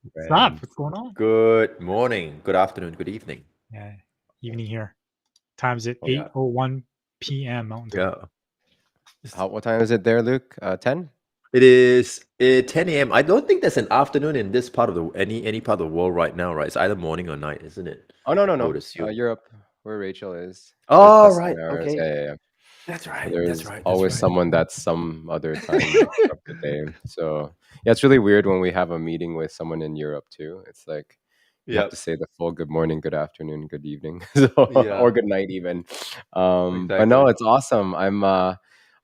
What's up? Friends. What's going on? Good morning, good afternoon, good evening. Yeah, evening here. Time's at Oh yeah, 8:01 p.m. Mountain Time. yeah. It's- What time is it there, Luke? 10? It is 10 a.m. I don't think there's an afternoon in this part of the any part of the world right now, right? It's either morning or night, isn't it? Oh, no, no, I would no. assume. Europe, where Rachel is. There's Oh, plus 7 right. hours. Okay. Yeah, yeah, yeah. That's right. That's There's right. That's always right. someone that's some other time of the day. So, yeah, it's really weird when we have a meeting with someone in Europe too. It's like you have to Yep. say the full good morning, good afternoon, good evening, so, or Yeah. good night even. But no, Exactly. it's awesome. I'm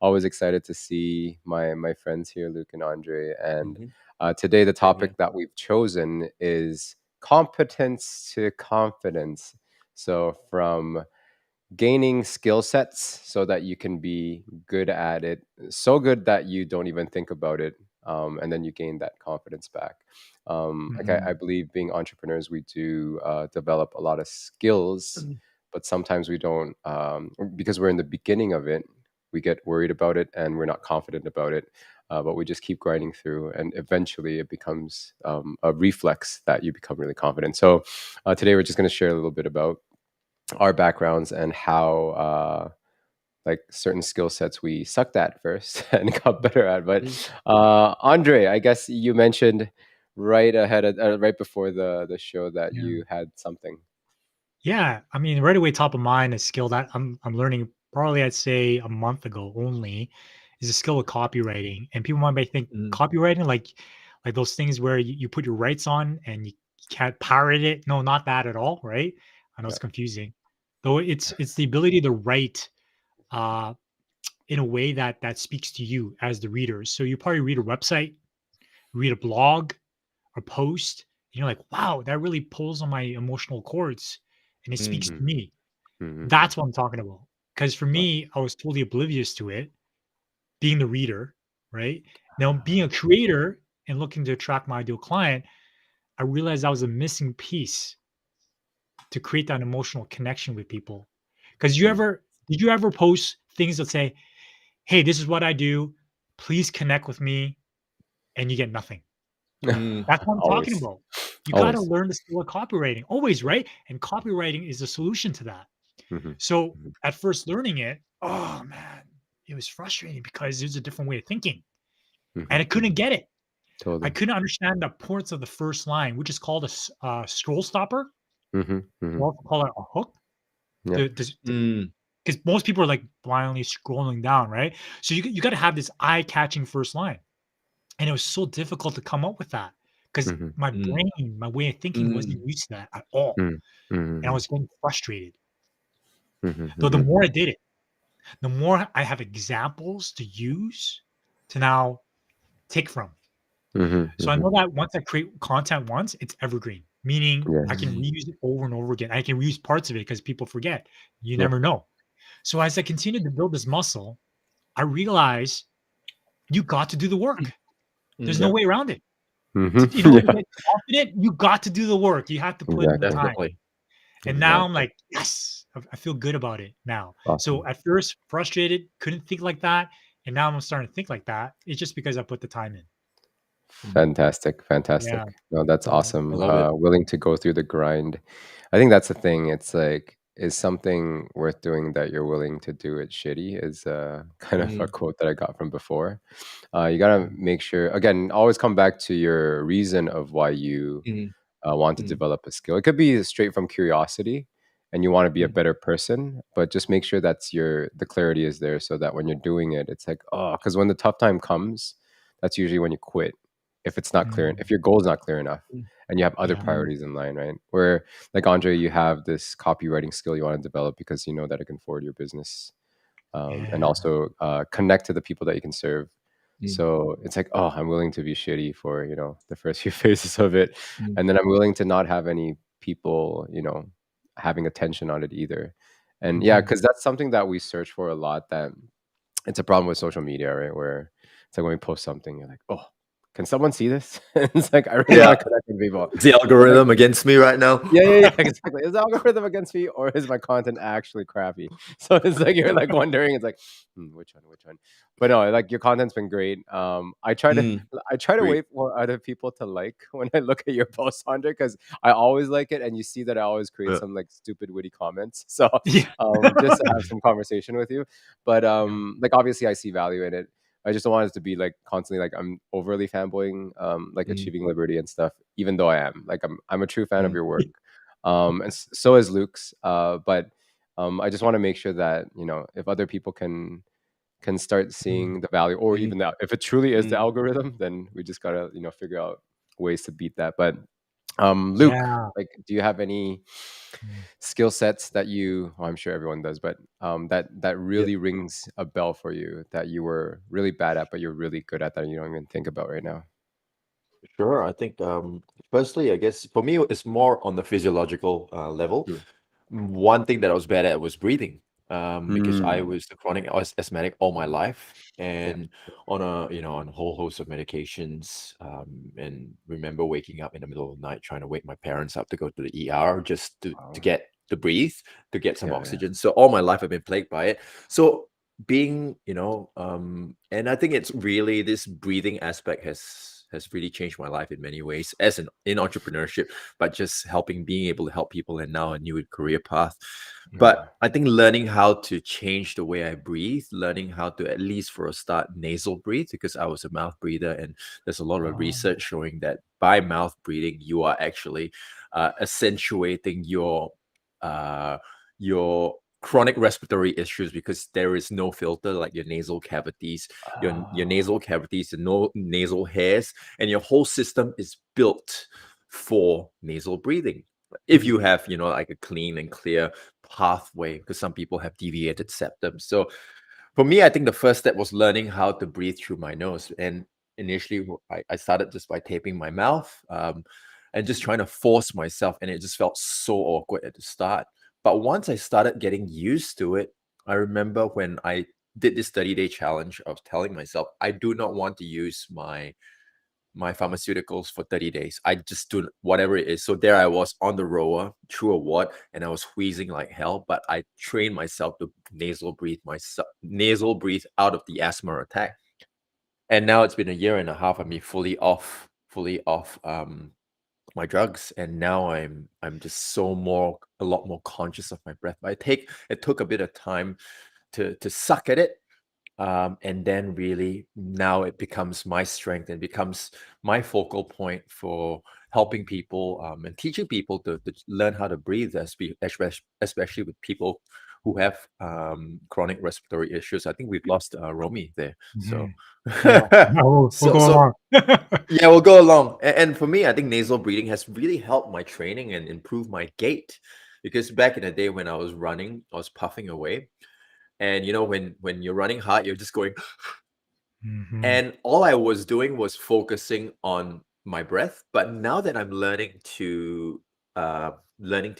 always excited to see my friends here, Luke and Andre. And Hmm. today, the Same here. topic that we've chosen is competence to confidence. So, from gaining skill sets so that you can be good at it, so good that you don't even think about it, and then you gain that confidence back. Like Mhm. I believe being entrepreneurs, we do develop a lot of skills, but sometimes we don't, because we're in the beginning of it. We get worried about it and we're not confident about it. But we just keep grinding through, and eventually it becomes a reflex that you become really confident. So today we're just going to share a little bit about our backgrounds and how like certain skill sets we sucked at first and got better at. But Mhm. Andre, I guess you mentioned right before the show that Yeah. you had something. Yeah. I mean, right away, top of mind, a skill that I'm learning probably I'd say a month ago only is a skill of copywriting. And people might think Mm. copywriting like those things where you put your rights on and you can't pirate it. No, not that at all, right? I know Yeah. it's confusing. Though it's the ability to write uh in a way that speaks to you as the reader. So you probably read a website, read a blog, a post, and you're like, wow, that really pulls on my emotional chords and it speaks to Mm. Mm-hmm. me. Mm-hmm. That's what I'm talking about. Because for Wow. me, I was totally oblivious to it, being the reader, right? Now, being a creator and looking to attract my ideal client, I realized that was a missing piece to create that emotional connection with people. Because Mm. did you ever post things that say, hey, this is what I do. Please connect with me, and you get nothing. Mm. That's what I'm talking Always, about. You got to always. learn the skill of copywriting always, right? And copywriting is the solution to that. Mm-hmm. So Hmm. at first learning it, oh man, it was frustrating because there's a different way of thinking Hmm. and I couldn't get it. I Totally. couldn't understand the importance of the first line, which is called a scroll stopper. Hmm. We Hmm. also call it a hook. Yeah. Mm. Because most people are like blindly scrolling down, right? So you got to have this eye catching first line. And it was so difficult to come up with that because Hmm. my Mm. brain, my way of thinking wasn't Mm. used to that at all. Hmm. And I Hmm. was getting frustrated. Though the Hmm. more I did it, the more I have examples to use to now take from. Hmm. So I Hmm. know that once I create content once, it's evergreen, meaning I Yes. can Mm. reuse it over and over again. I can reuse parts of it because people forget. You Yep. never know. So as I continue to build this muscle, I realize you got to do the work. There's no Mm. Yep. way around it. Hmm. To Yeah. get confident, you got to do the work. You have to put in the Exactly. time. Definitely. And now I'm Exactly. like, yes, I feel good about it now. So Awesome. at first, frustrated, couldn't think like that. And now I'm starting to think like that. It's just because I put the time in. Mm. Fantastic, Yeah. fantastic. No, that's Yeah. I awesome. love it. Willing to go through the grind. I think that's the thing. It's like, is something worth doing that you're willing to do it shitty? Is kind of a Mm. quote that I got from before. You gotta make sure. Again, always come back to your reason of why you Mm. want to Mm. develop a skill. It could be straight from curiosity, and you want to be a Mm. better person. But just make sure that's the clarity is there, so that when you're doing it, it's like, oh, because when the tough time comes, that's usually when you quit if it's not clear, Mm, if your goal is not clear enough Mm. and you have other yeah. Mm. priorities in line, right? Where, like Andre, you have this copywriting skill you want to develop because you know that it can forward your business, and Yeah. also connect to the people that you can serve. Mm. So it's like, oh, I'm willing to be shitty for the first few phases of it, Mm. and then I'm willing to not have any people having attention on it either. And yeah, Mhm. because that's something that we search for a lot. That it's a problem with social media, right? Where it's like when we post something, you're like, oh, can someone see this? It's like I really Yeah. want to connect with people. Is the algorithm against me right now? Yeah, exactly. Is the algorithm against me, or is my content actually crappy? So it's like you're like wondering. It's like, which one? But no, like your content's been great. Mm, I try to great. wait for other people to like when I look at your post, Andre, because I always like it, and you see that I always create Yeah. some like stupid, witty comments. So Yeah. just to have some conversation with you. But Yeah. like obviously, I see value in it. I just don't want it to be like constantly like I'm overly fanboying like Mm, achieving liberty and stuff, even though I am. Like I'm a true fan of mm, your work. And so is Luke's. But I just want to make sure that, if other people can start Mm. seeing the value, or mm, even that if it truly is the mm. algorithm, then we just gotta, figure out ways to beat that. But Luke, Yeah. like, do you have any Mm. skill sets that well, I'm sure everyone does, but that Yeah. really rings a bell for you, that you were really bad at, but you're really good at, that you don't even think about right now? Sure. I think firstly, I guess for me it's more on the physiological level. Mm. One thing that I was bad at was breathing, because I Mm. was a chronic asthmatic all my life, Yeah. and on a whole host of medications. And remember waking up in the middle of the night trying to wake my parents up to go to the ER just to Wow. get to breathe, to get some Yeah. oxygen. So all my life I've been plagued by it. So being, and I think it's really this breathing aspect has really changed my life in many ways as in entrepreneurship, but just being able to help people, and now a new career path. Yeah. But I think learning how to change the way I breathe, learning how to, at least for a start, nasal breathe, because I was a mouth breather, and there's a lot of Oh, research showing that by mouth breathing, you are actually accentuating uh, your chronic respiratory issues, because there is no filter like your nasal cavities, your Oh. nasal cavities, the no nasal hairs, and your whole system is built for nasal breathing. If you mm. have, like a clean and clear pathway, because some people have deviated septum. So for me, I think the first step was learning how to breathe through my nose. And initially, I started just by taping my mouth, and just trying to force myself. And it just felt so awkward at the start. But once I started getting used to it, I remember when I did this 30-day challenge, I was telling myself, I do not want to use my pharmaceuticals for 30 days. I just do whatever it is. So there I was on the rower through a ward, and I was wheezing like hell, but I trained myself to nasal breathe out of the asthma attack. And now it's been a year and a half of me fully off my drugs, and now I'm just a lot more conscious of my breath. But it took a bit of time to suck at it, and then really now it becomes my strength and becomes my focal point for helping people, and teaching people to learn how to breathe, especially with people who have chronic respiratory issues. I think we've lost Romy there. So Mhm. Yeah. No, we'll so go so along. yeah, we'll go along. And for me, I think nasal breathing has really helped my training and improved my gait, because back in the day when I was running, I was puffing away, and when you're running hard, you're just going, Mhm. and all I was doing was focusing on my breath. But now that I'm learning to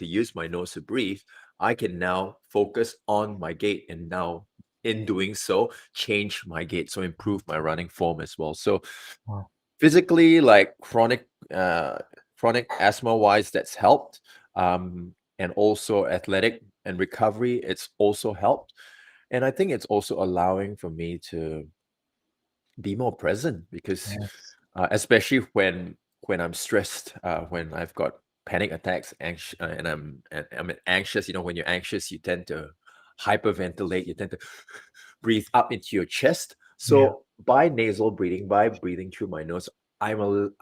use my nose to breathe, I can now focus on my gait, and now in doing so, change my gait, so improve my running form as well. So Wow. physically, like chronic asthma wise, that's helped. And also athletic and recovery, it's also helped. And I think it's also allowing for me to be more present, because Yes. especially when I'm stressed, when I've got panic attacks, and I'm anxious. When you're anxious, you tend to hyperventilate, you tend to breathe up into your chest. Yeah. So by nasal breathing, by breathing through my nose,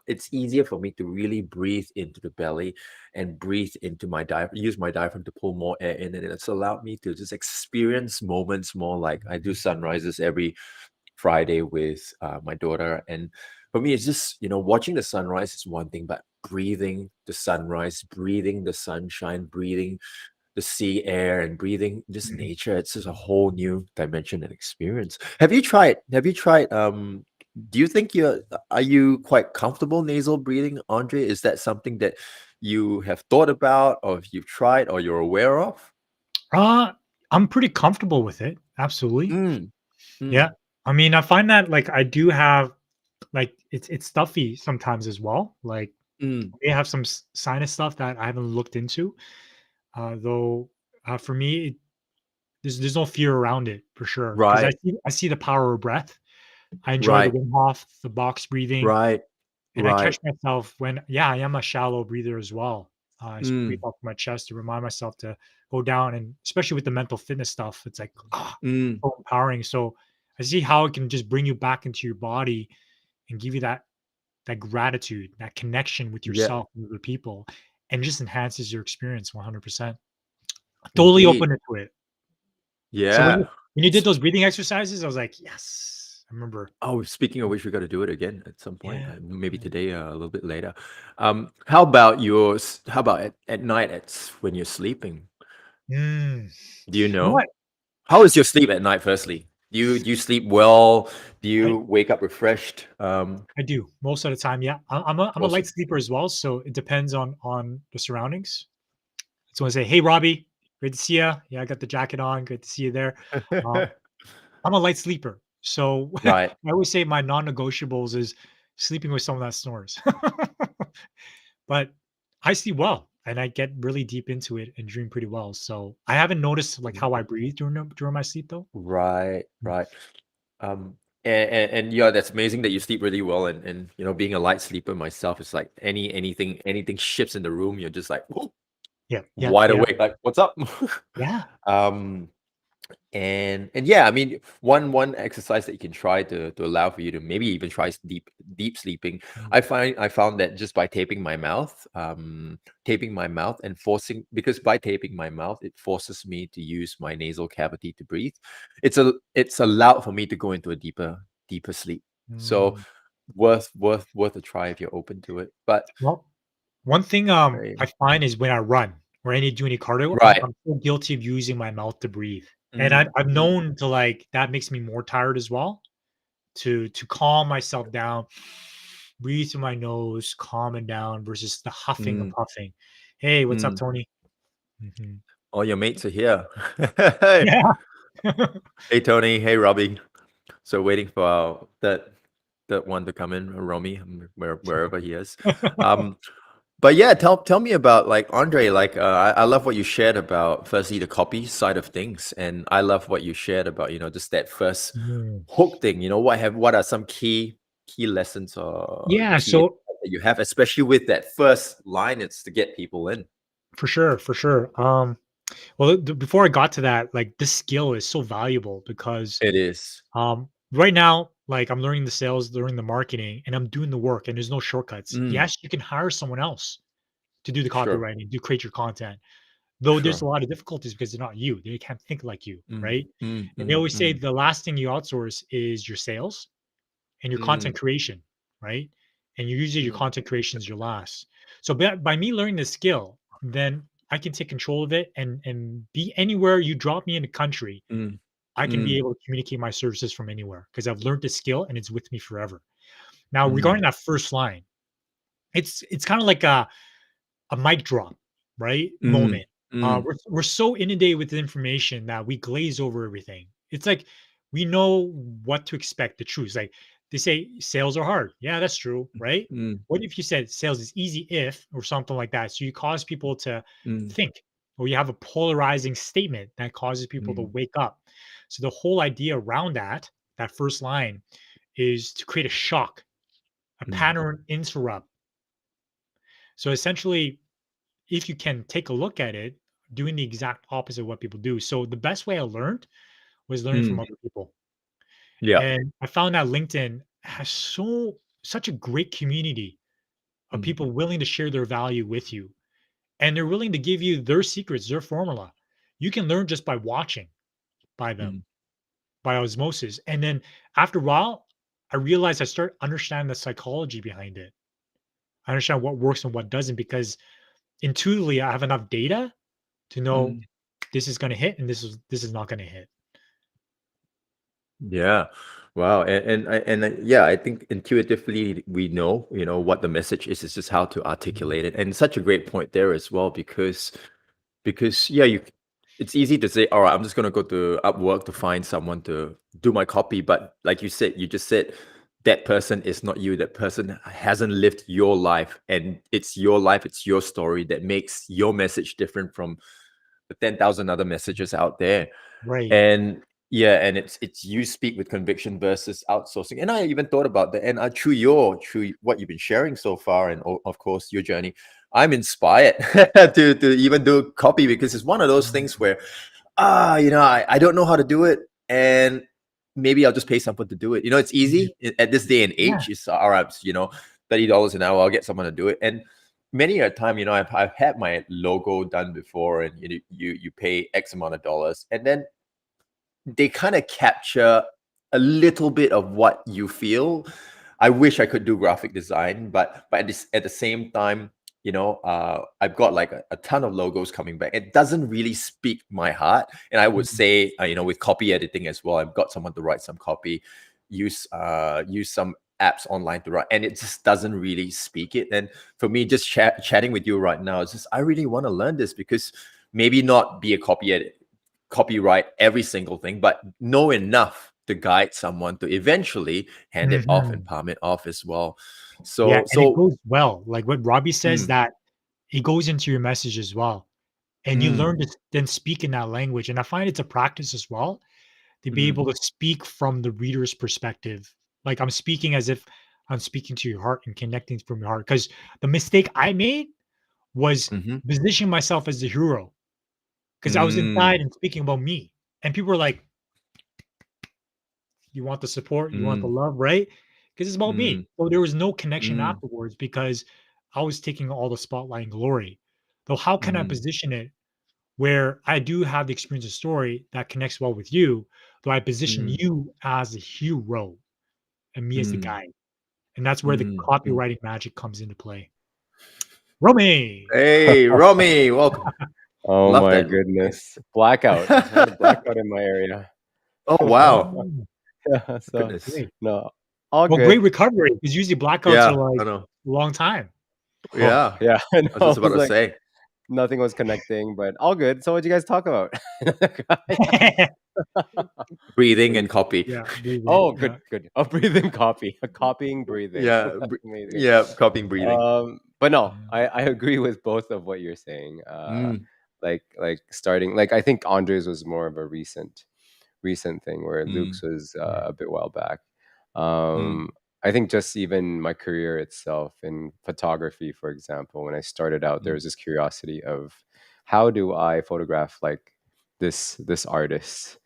it's easier for me to really breathe into the belly and breathe into my diaphragm, use my diaphragm to pull more air in, and it's allowed me to just experience moments more. Like I do sunrises every Friday with my daughter. And for me, it's just, watching the sunrise is one thing, but breathing the sunrise, breathing the sunshine, breathing the sea air, and breathing just Mhm. nature, it's just a whole new dimension and experience. Have you tried, do you think are you quite comfortable nasal breathing, Andre? Is that something that you have thought about, or you've tried, or you're aware of? Uh, I'm pretty comfortable with it. Absolutely. Mm, Yeah. mm, I mean, I find that like I do have like it's stuffy sometimes as well. Like Mm, they have some sinus stuff that I haven't looked into. Though for me, there's no fear around it for sure because right, I see the power of breath. I enjoy the right, Wim Hof, the box breathing, right, and I catch right. myself when yeah, I am a shallow breather as well. I breathe Mm, off my chest to remind myself to go down, and especially with the mental fitness stuff, it's like mm, so empowering. So I see how it can just bring you back into your body and give you that gratitude, that connection with yeah, yourself and other people, and just enhances your experience 100%. Totally indeed. open to it. So Yeah. when you did those breathing exercises, I was like, yes. I remember. Oh, speaking of which, we got to do it again at some point, Yeah. maybe Yeah. today, a little bit later. How about yours? How about at night, when you're sleeping? Mm. Do you You know what? know? How is your sleep at night, firstly? Do you sleep well? Do I you wake up refreshed? I do most of the time. Yeah, I'm a light Awesome. sleeper as well, so it depends on the surroundings. So I say, "Hey, Robbie, great to see you. Yeah, I got the jacket on. Good to see you there." Uh, I'm a light sleeper, so I Right. always say my non-negotiables is sleeping with someone that snores. But I sleep well, and I get really deep into it and dream pretty well. So I haven't noticed like how I breathe during my sleep though. Right, Mm. right. And yeah, that's amazing that you sleep really well. And being a light sleeper myself, it's like anything shifts in the room, you're just like, whoa, Yeah, yeah, wide yeah, awake. Like, what's up? yeah. um, and yeah, I mean, one exercise that you can try to allow for you to maybe even try deep sleeping. Mm, I found that just by taping my mouth and forcing, because by taping my mouth, it forces me to use my nasal cavity to breathe. It's allowed for me to go into a deeper sleep. So mm. worth a try if you're open to it. But Well, one thing, right, I find is when I run or I need to do any cardio, right. I'm so guilty of using my mouth to breathe, and Mm, I've mm, known to, like that makes me more tired as well, to calm myself down, breathe through my nose, calm it down versus the huffing and mm, puffing. "Hey, what's up, mm. Tony?" Mhm. All your mates are here. Yeah. Hey Tony, hey Robbie. So waiting for that one to come in, Romy, wherever he is. Um, but yeah, tell me about like Andre. Like I love what you shared about firstly the copy side of things, and I love what you shared about just that first Mm. hook thing. What are some key lessons or Yeah, key so insight that you have, especially with that first line. It's to get people in. for sure, for sure. Well, before I got to that, like this skill is so valuable because It is. right now, like I'm learning the sales, learning the marketing, and I'm doing the work, and there's no shortcuts. Mm, Yes, you can hire someone else to do the sure, copywriting, to create your content, though there's sure. a lot of difficulties because they're not you. They can't think like you, Mm, right? mm, And they mm, always say mm, the last thing you outsource is your sales and your content mm, creation, right? And usually your mm, content creation is your last. So by me learning this skill, then I can take control of it and be anywhere you drop me in the country. mm, I can be mm, able to communicate my services from anywhere because I've learned this skill and it's with me forever. Now, mm, regarding that first line, it's kind of like a mic drop, right? mm, Moment. mm, We're so inundated with information that we glaze over everything. It's like we know what to expect. The truth, like they say, sales are hard. Yeah, that's true, right? mm, What if you said sales is easy if, or something like that? So you cause people to mm, think, or you have a polarizing statement that causes people to mm, wake up. So the whole idea around that first line, is to create a shock, a mm, pattern interrupt. So essentially, if you can take a look at it, doing the exact opposite of what people do. So the best way I learned was learning from mm. other people. Yeah. And I found that LinkedIn has such a great community of Mm, people willing to share their value with you. And they're willing to give you their secrets, their formula. You can learn just by watching by them, mm, by osmosis. And then after a while, I realized I start understanding the psychology behind it. I understand what works and what doesn't because intuitively I have enough data to know mm. this is going to hit and this is not going to hit. Yeah. Wow. Yeah, I think intuitively we know, what the message is. It's just how to Mhm. articulate it. And such a great point there as well, because yeah, it's easy to say, all right, I'm just gonna go to Upwork to find someone to do my copy. But like you just said, that person is not you. That person hasn't lived your life, and it's your life, it's your story that makes your message different from the 10,000 other messages out there. Right. And yeah, and it's you speak with conviction versus outsourcing. And I even thought about that. And through what you've been sharing so far, and of course your journey, I'm inspired to even do copy, because it's one of those things where I don't know how to do it, and maybe I'll just pay someone to do it. It's Mhm. easy at this day and Yeah. age. It's all right, $30 an hour. I'll get someone to do it. And many a time, I've had my logo done before, and you pay X amount of dollars, and then they kind of capture a little bit of what you feel. I wish I could do graphic design, but at the same time, I've got like a ton of logos coming back. It doesn't really speak my heart, and I would Mhm. say, with copy editing as well, I've got someone to write some copy, use some apps online to write, and it just doesn't really speak it. And for me, just chatting with you right now, it's just I really want to learn this, because maybe not be a copyright every single thing, but know enough to guide someone to eventually hand it off and Mhm. palm it off as well. Yeah, So, and it so, goes well. Like what Robbie says, mm, that it goes into your message as well, and you mm, learn to then speak in that language. And I find it's a practice as well to be mm, able to speak from the reader's perspective. Like I'm speaking as if I'm speaking to your heart and connecting from your heart. Because the mistake I made was mhm, positioning myself as the hero, because I was inside mm, and speaking about me, and people were like, "You want the support, you want the mm, love, right?" Because it's about me. mm, So there was no connection mm, afterwards because I was taking all the spotlight and glory. So how can I mm, position it where I do have the experience of story that connects well with you? Do I position mm, you as a hero and me as the mm, guide? And that's where the mm, mm. copywriting magic comes into play. Romy. Hey, Romy, welcome. Oh Love my that. Nice. goodness. Blackout. I had a blackout in my area. Oh, wow. Oh, Yeah, so Goodness. great. no, all Well, great good. recovery, because usually blackouts are Yeah, like I know. a long time. Oh, Yeah, yeah, I know. I was I just about was to like, say. nothing was connecting, but all good. So what'd you guys talk about? Breathing and copy. Yeah, breathing. Oh, Yeah. good, good. A breathing copy. A copying breathing. Yeah, That's amazing. yeah, copying, breathing. But no, Yeah. I agree with both of what you're saying. Mm, Like starting, like I think Andres was more of a recent thing, where mm, Luke's was Yeah. a bit while back. mm, I think just even my career itself in photography, for example, when I started out, there mm, was this curiosity of how do I photograph like this artist,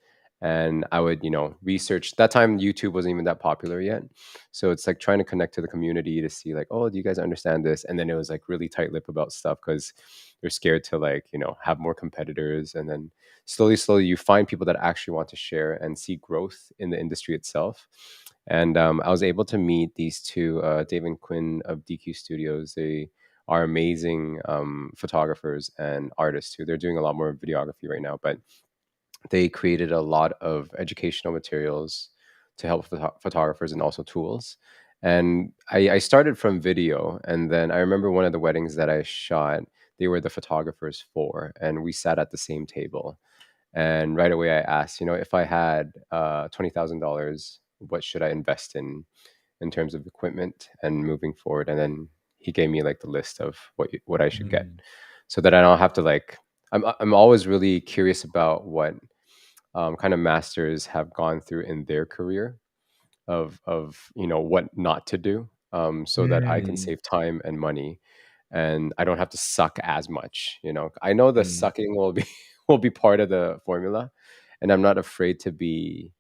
and I would research. That time YouTube wasn't even that popular yet, so it's like trying to connect to the community to see like, oh, do you guys understand this? And then it was like really tight lip about stuff because they're scared to like have more competitors, and then slowly you find people that actually want to share and see growth in the industry itself. And I was able to meet these two, Dave and Quinn of DQ Studios. They are amazing photographers and artists too. They're doing a lot more videography right now, but they created a lot of educational materials to help photographers, and also tools. And I started from video, and then I remember one of the weddings that I shot, they were the photographers for, and we sat at the same table. And right away, I asked, if I had $20,000, what should I invest in terms of equipment and moving forward? And then he gave me like the list of what I should get, mm, so that I don't have to like. I'm always really curious about what kind of masters have gone through in their career of what not to do, so that I can Mm, mm, save time and money, and I don't have to suck as much. I know the mm, sucking will be will be part of the formula, and I'm not afraid to be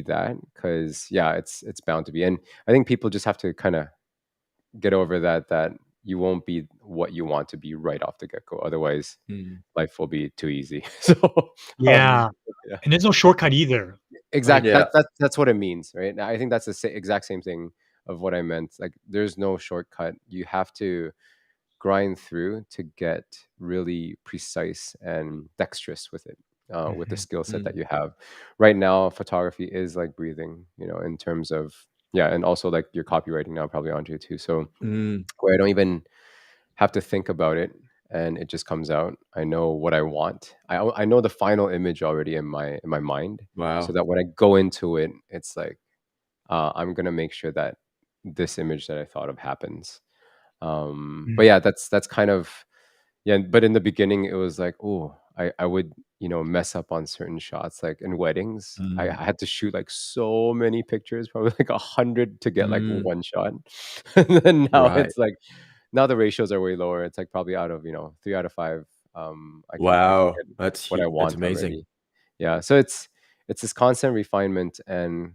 that, because yeah, it's bound to be. And I think people just have to kind of get over that you won't be what you want to be right off the get-go. Otherwise mm, life will be too easy. So um yeah, yeah. and there's no shortcut either. Like, Exactly. yeah. That's what it means, right? I think that's the exact same thing of what I meant. Like, there's no shortcut. You have to grind through to get really precise and dexterous with it, with the mhm, skill set that Mm, you have. Right now, photography is like breathing, in terms of, yeah, and also like your copywriting now, probably Andre too. So mm, where I don't even have to think about it, and it just comes out. I know what I want. I know the final image already in my mind, so wow. that when I go into it, it's like I'm gonna make sure that this image that I thought of happens. But Mm. yeah, that's kind of, yeah. But in the beginning, it was like, oh, I would, mess up on certain shots. Like in weddings, I Mm. had to shoot like so many pictures, probably like 100 to get like Mm. one shot. And then now Right. it's like, now the ratios are way lower. It's like probably out of, 3 out of 5, I can Wow. get what I That's want amazing. already. Yeah. So it's this constant refinement and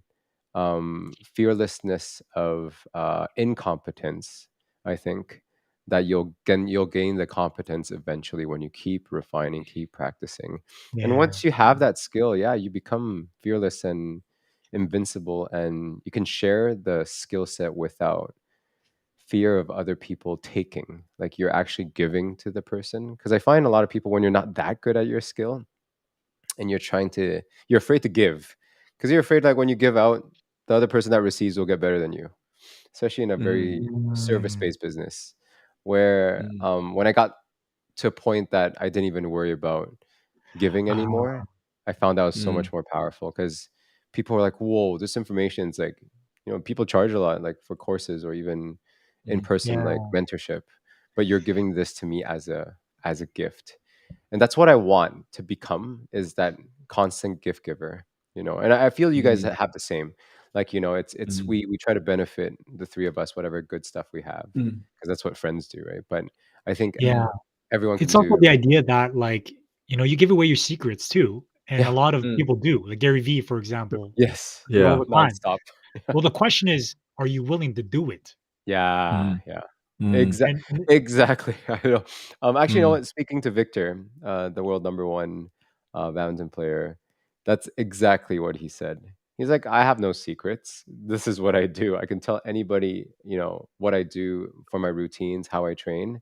fearlessness of incompetence, I think, that you'll gain the competence eventually when you keep refining, keep practicing. And Yeah. once you have that skill, yeah, you become fearless and invincible, and you can share the skill set without fear of other people taking. Like you're actually giving to the person. Because I find a lot of people, when you're not that good at your skill and you're afraid to give, because you're afraid like when you give out, the other person that receives will get better than you, especially in a Mm. very Mm. service-based business, where Mm. when I got to a point that I didn't even worry about giving Uh, anymore, I found that was so Mm. much more powerful, because people were like, whoa, this information is like, people charge a lot, like for courses or even in Mm. person, like yeah. mentorship, but you're giving this to me as a gift. And that's what I want to become, is that constant gift giver, and I feel you guys Mm. have the same. Like, it's Mm. we try to benefit the three of us, whatever good stuff we have, Mm. because that's what friends do, right? But I think Yeah. everyone can It's also do. the idea that, like, you give away your secrets too, and a Yeah. lot of Mm. people do. Like Gary Vee, for example, Yes. do it all Yeah. the time. Nonstop. Well, the question is, are you willing to do it? Yeah, Mm. yeah. Mm. And Exactly. I know. Actually, you know Mm. what? Speaking to Victor, the world number one badminton player, that's exactly what he said. He's like, I have no secrets. This is what I do. I can tell anybody, what I do for my routines, how I train.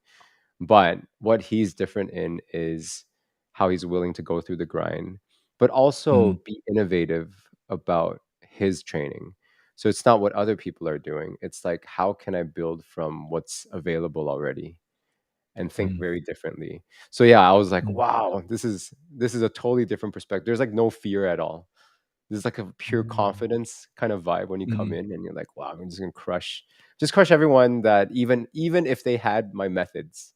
But what he's different in is how he's willing to go through the grind, but also Mm. be innovative about his training. So it's not what other people are doing. It's like, how can I build from what's available already and think Mm. very differently? So yeah, I was like, Mm. wow, this is a totally different perspective. There's like no fear at all. There's like a pure mm, confidence kind of vibe when you come Mm. in and you're like, wow, I'm just gonna crush everyone, that even if they had my methods,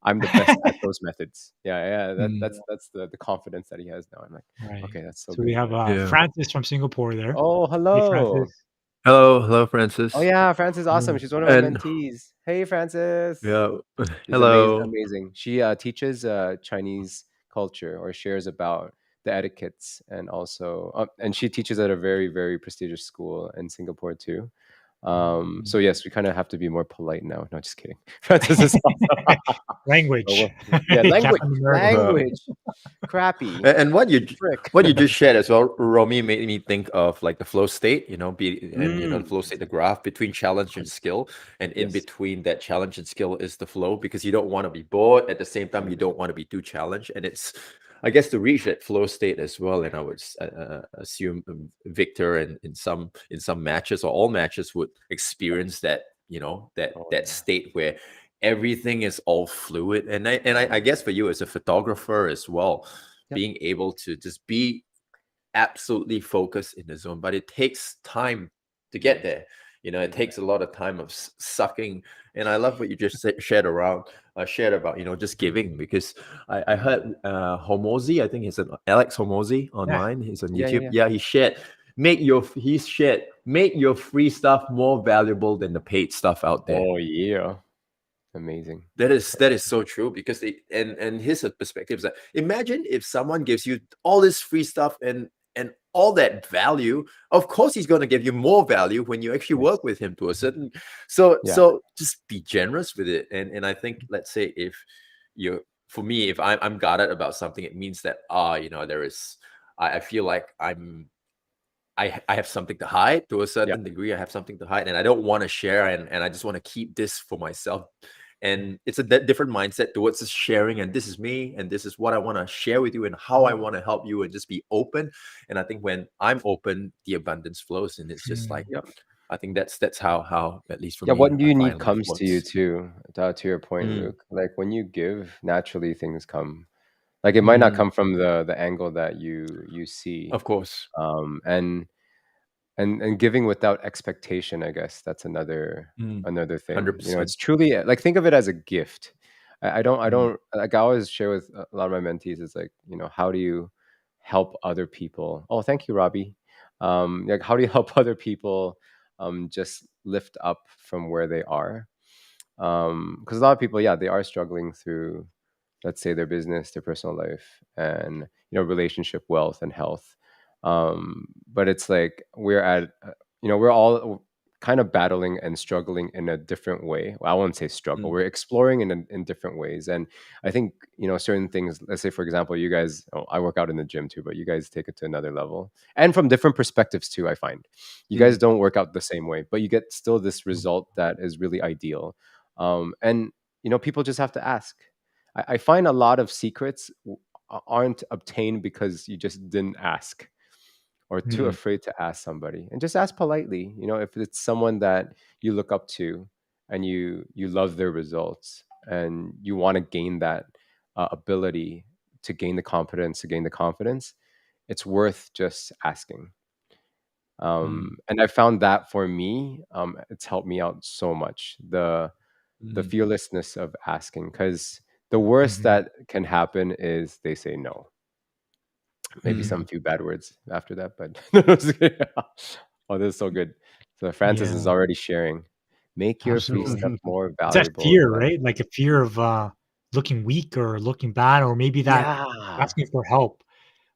I'm the best at those methods. Yeah, yeah. That Mm. that's the confidence that he has now. I'm like, right. okay, that's so So we good. have Yeah. Yeah. Francis from Singapore there. Oh, Hey, hello. Francis. Hello. Hello, Oh Francis. yeah, Frances, awesome. Mm, She's one of my And mentees. Hey, Frances. yeah. She's amazing. Hello. Amazing. She teaches Chinese culture, or shares about the etiquettes, and also, and she teaches at a very, very prestigious school in Singapore too. So yes, we kind of have to be more polite now. No, just kidding. Francis is awesome. But language. yeah, Captain America. Wow. language, crappy, And frick. what you just shared as well, Romy, made me think of like the flow state, the flow state, the Exactly. graph between challenge and skill, and in Yes. between that challenge and skill is the flow, because you don't want to be bored at the same time you don't want to be too challenged, and it's, I guess, to reach that flow state as well. And I would assume Victor, and in some matches or all matches would experience that, that Oh that yeah. state where everything is all fluid. And I guess for you as a photographer as well, Yep. being able to just be absolutely focused in the zone, but it takes time to get there. It Mhm. takes a lot of time of sucking. And I love what you just shared about, just giving, because I heard Homozy, I think he's an Alex Homozy Yeah. online. He's on Yeah, yeah, YouTube. yeah. Yeah, make your free stuff more valuable than the paid stuff out there. Oh yeah. Amazing. That is so true, because and his perspective is that, imagine if someone gives you all this free stuff and all that value. Of course he's going to give you more value when you actually work Yes. with him to a certain. So Yeah. so just be generous with it. And I think, let's say, if you for me, if I'm guarded about something, it means that there is, I feel like I have something to hide. To a Yeah. certain degree, I have something to hide, and I don't want to share, and I just want to keep this for myself. And it's a different mindset towards this sharing, and this is me, and this is what I want to share with you, and how I want to help you, and just be open. And I think when I'm open, the abundance flows, and it's just like, Mm, Yep. I think that's how, at least for Yeah, me, what I you need find life comes to you works. too. To your point, Mm. Luke. Like when you give, naturally things come. Like it might not Mm. come from the angle that you see. Of course. And and giving without expectation, I guess that's Mm. another thing. You know, 100%. it's truly like, think of it as a gift. I Mm. don't like, I always share with a lot of my mentees, it's like, you know, how do you help other people? Oh, thank you, Robbie. Like, how do you help other people just lift up from where they are? Because a lot of people, yeah, they are struggling through, let's say, their business, their personal life, and, you know, relationship, wealth, and health. But it's like we're at, you know, we're all kind of battling and struggling in a different way. Well, I won't say struggle. Mm. We're exploring in different ways, and I think, you know, certain things. Let's say, for example, you guys. Oh, I work out in the gym too, but you guys take it to another level, and from different perspectives too. I find you guys Mm. don't work out the same way, but you get still this Mm. result that is really ideal. And, you know, people just have to ask. I find a lot of secrets aren't obtained because you just didn't ask, or too Mm. afraid to ask somebody, and just ask politely. You know, if it's someone that you look up to and you love their results and you want to gain that ability, to gain the competence, to gain the confidence, it's worth just asking. Mm. And I found that for me, it's helped me out so much. The Mm. fearlessness of asking, because the worst Mhm. that can happen is they say no. Maybe Mm. some few bad words after that, but no, no, just kidding. Oh, this is so good. So Francis is Yeah, already sharing. Make your free absolutely. stuff more It's that valuable fear, than. right? Like a fear of looking weak or looking bad, or maybe that Yeah, asking for help,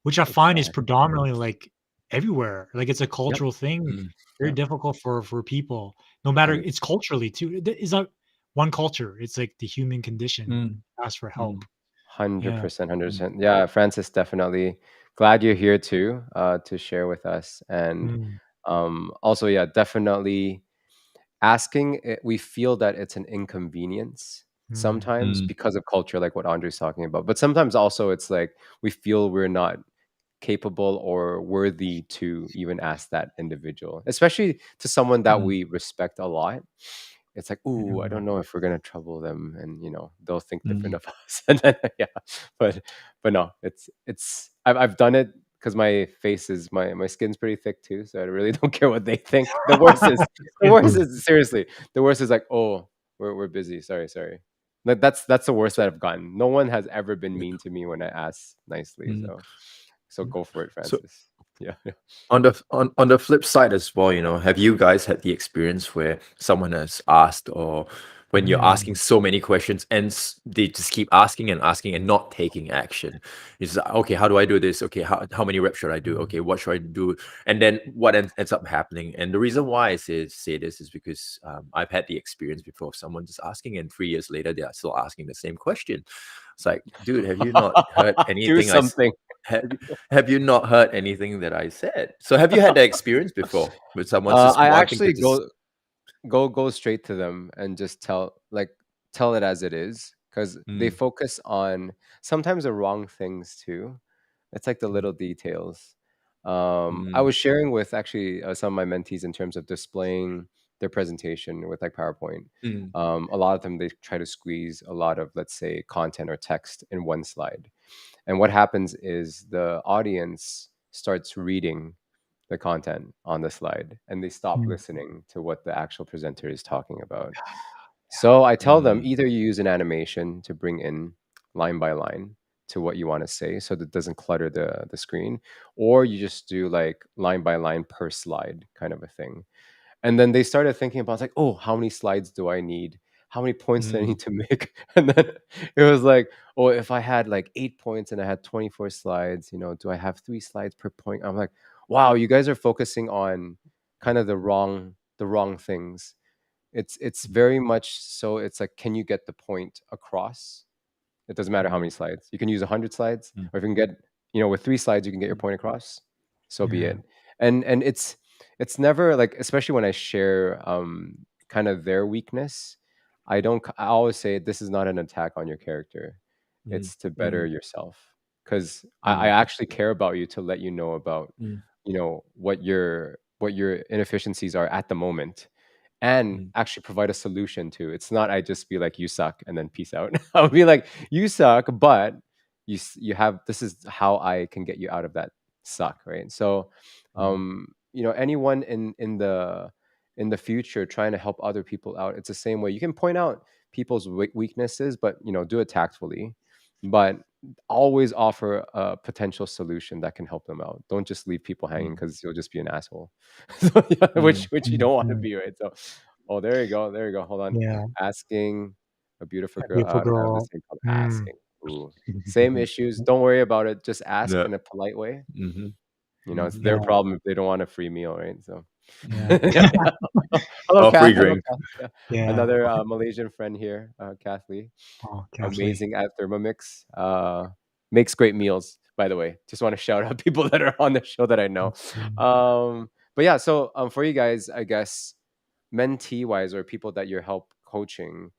which I find is exactly. predominantly like everywhere. Like it's a Yep, cultural thing. Mm. Very yep. difficult for people, no matter. Hundred, It's culturally too. It's not one culture. It's like the human condition. Mm. Ask for help. Mm. 100%, hundred Mm. percent. Yeah, Francis, definitely glad you're here too, to share with us, and Mm, also, yeah, definitely asking it, we feel that it's an inconvenience mm, sometimes Mm. because of culture, like what Andre's talking about, but sometimes also it's like we feel we're not capable or worthy to even ask that individual, especially to someone that Mm. we respect a lot. It's like, ooh, I mm, don't know if we're gonna trouble them, and, you know, they'll think different Mm. of us. And then, yeah, but no, it's I've done it because my face is, my skin's pretty thick too, so I really don't care what they think. The worst is, the mm, worst is seriously, the worst is like, oh, we're busy. Sorry, sorry. Like, that's the worst that I've gotten. No one has ever been Yeah. mean to me when I ask nicely. Mm. So go for it, So Francis. Yeah. Yeah. on the flip side as well, you know, have you guys had the experience where someone has asked, or when you're asking mm, so many questions and they just keep asking and asking and not taking action? It's like, okay, how do I do this? Okay, how many reps should I do? mm, Okay, what should I do? And then what ends up happening? And the reason why I say this is because I've had the experience before of someone just asking, and 3 years later they are still asking the same question. It's like, dude, have you not heard Do anything something. have, have you not heard anything that I said? So have you had that experience before with someone just I wanting to actually just go straight to them and just tell it as it is, because they mm. focus on sometimes the wrong things too. It's like the mm, little details. I Mm. was sharing with actually, some of my mentees in terms of displaying their presentation with like PowerPoint. Mm. A lot of them, they try to squeeze a lot of, let's say, content or text in one slide, and what happens is the audience starts reading the content on the slide and they stop mm. listening to what the actual presenter is talking about. So I tell them, Mm. either you use an animation to bring in line by line to what you want to say so that it doesn't clutter the screen, or you just do like line by line per slide kind of a thing. And then they started thinking about, like, oh, how many slides do I need? How many points do I Mm. need to make? And then it was like, oh, if I had like 8 points and I had 24 slides, you know, do I have 3 slides per point? I'm like, wow, you guys are focusing on kind of the wrong things. It's very much so, it's like, can you get the point across? It doesn't matter how Mm. many slides. You can use 100 slides, Mm. or if you can get, you know, with 3 slides, you can get your point across. So be Yeah. it. And it's never like, especially when I share kind of their weakness, I always say, this is not an attack on your character. Mm. It's to better Mm. yourself. Because I Mm. actually care about you, to let you know about, Mm. you know, what your inefficiencies are at the moment, and Mm. actually provide a solution to. It's not, I just be like, you suck, and then peace out. I'll be like, you suck, but you have, this is how I can get you out of that suck, right? So Mm. anyone in the future trying to help other people out, it's the same way. You can point out people's weaknesses, but do it tactfully, but always offer a potential solution that can help them out. Don't just leave people hanging, because you'll just be an asshole. So, yeah, which you don't want to Mhm. be, right? So, oh, there you go, there you go. Hold on. Yeah, Asking a beautiful a girl beautiful out. I have this girl. thing called Mm. asking. Ooh, same issues. Don't worry about it. Just ask Yeah. in a polite way. Mm-hmm. It's their Yeah, problem if they don't want a free meal, right? So, yeah, hello, Or free Kath. Hello, drink. Kath. Yeah. yeah. Another Malaysian friend here, Kath Lee. Oh, Kathleen. Amazing at Thermomix. Makes great meals, by the way. Just want to shout out people that are on the show that I know. Mm. But yeah, so for you guys, I guess mentee wise, or people that you're help coaching,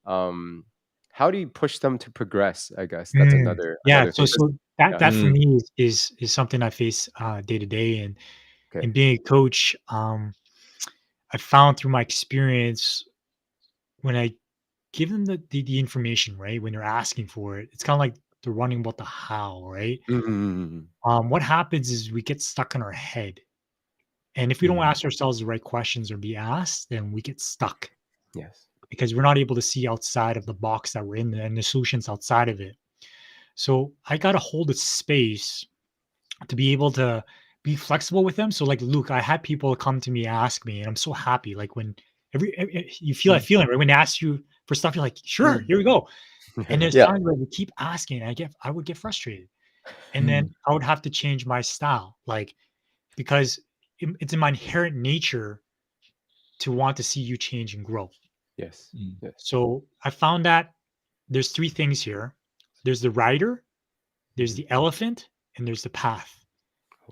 um, how do you push them to progress? I guess that's Mm. Yeah, another so thing. 'Cause- that yeah. for Mm. me is something I face day to day, and Okay. being a coach, I found through my experience when I give them the information, right? When they're asking for it, it's kind of like they're running about the how, right? Mm-hmm. What happens is we get stuck in our head, and if we don't Mm. ask ourselves the right questions or be asked, then we get stuck Yes. because we're not able to see outside of the box that we're in and the solutions outside of it. So I got to hold a space to be able to be flexible with them. So like Luke, I had people come to me ask me, and I'm so happy. Like when you feel that Mm. feeling, right? When they ask you for stuff, you're like, sure, Mm. here we go. And there's Yeah. times where we keep asking, and I would get frustrated, and then Mm. I would have to change my style, like because it's in my inherent nature to want to see you change and grow. Yes. Mm. Yes. So I found that there's three things here. There's the rider, there's Mhm. the elephant, and there's the path.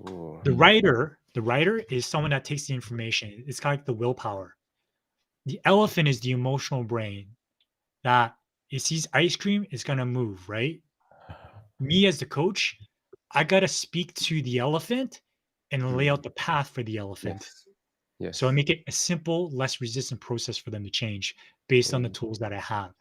Ooh. The Mm. writer, the writer is someone that takes the information. It's kind of like the willpower. The elephant is the emotional brain that it sees ice cream, it's gonna move, right? Me as the coach, I gotta speak to the elephant and lay out Mm. the path for the elephant. Yes. So I Yes. make it a simple, less resistant process for them to change based on the Ooh. tools that I have.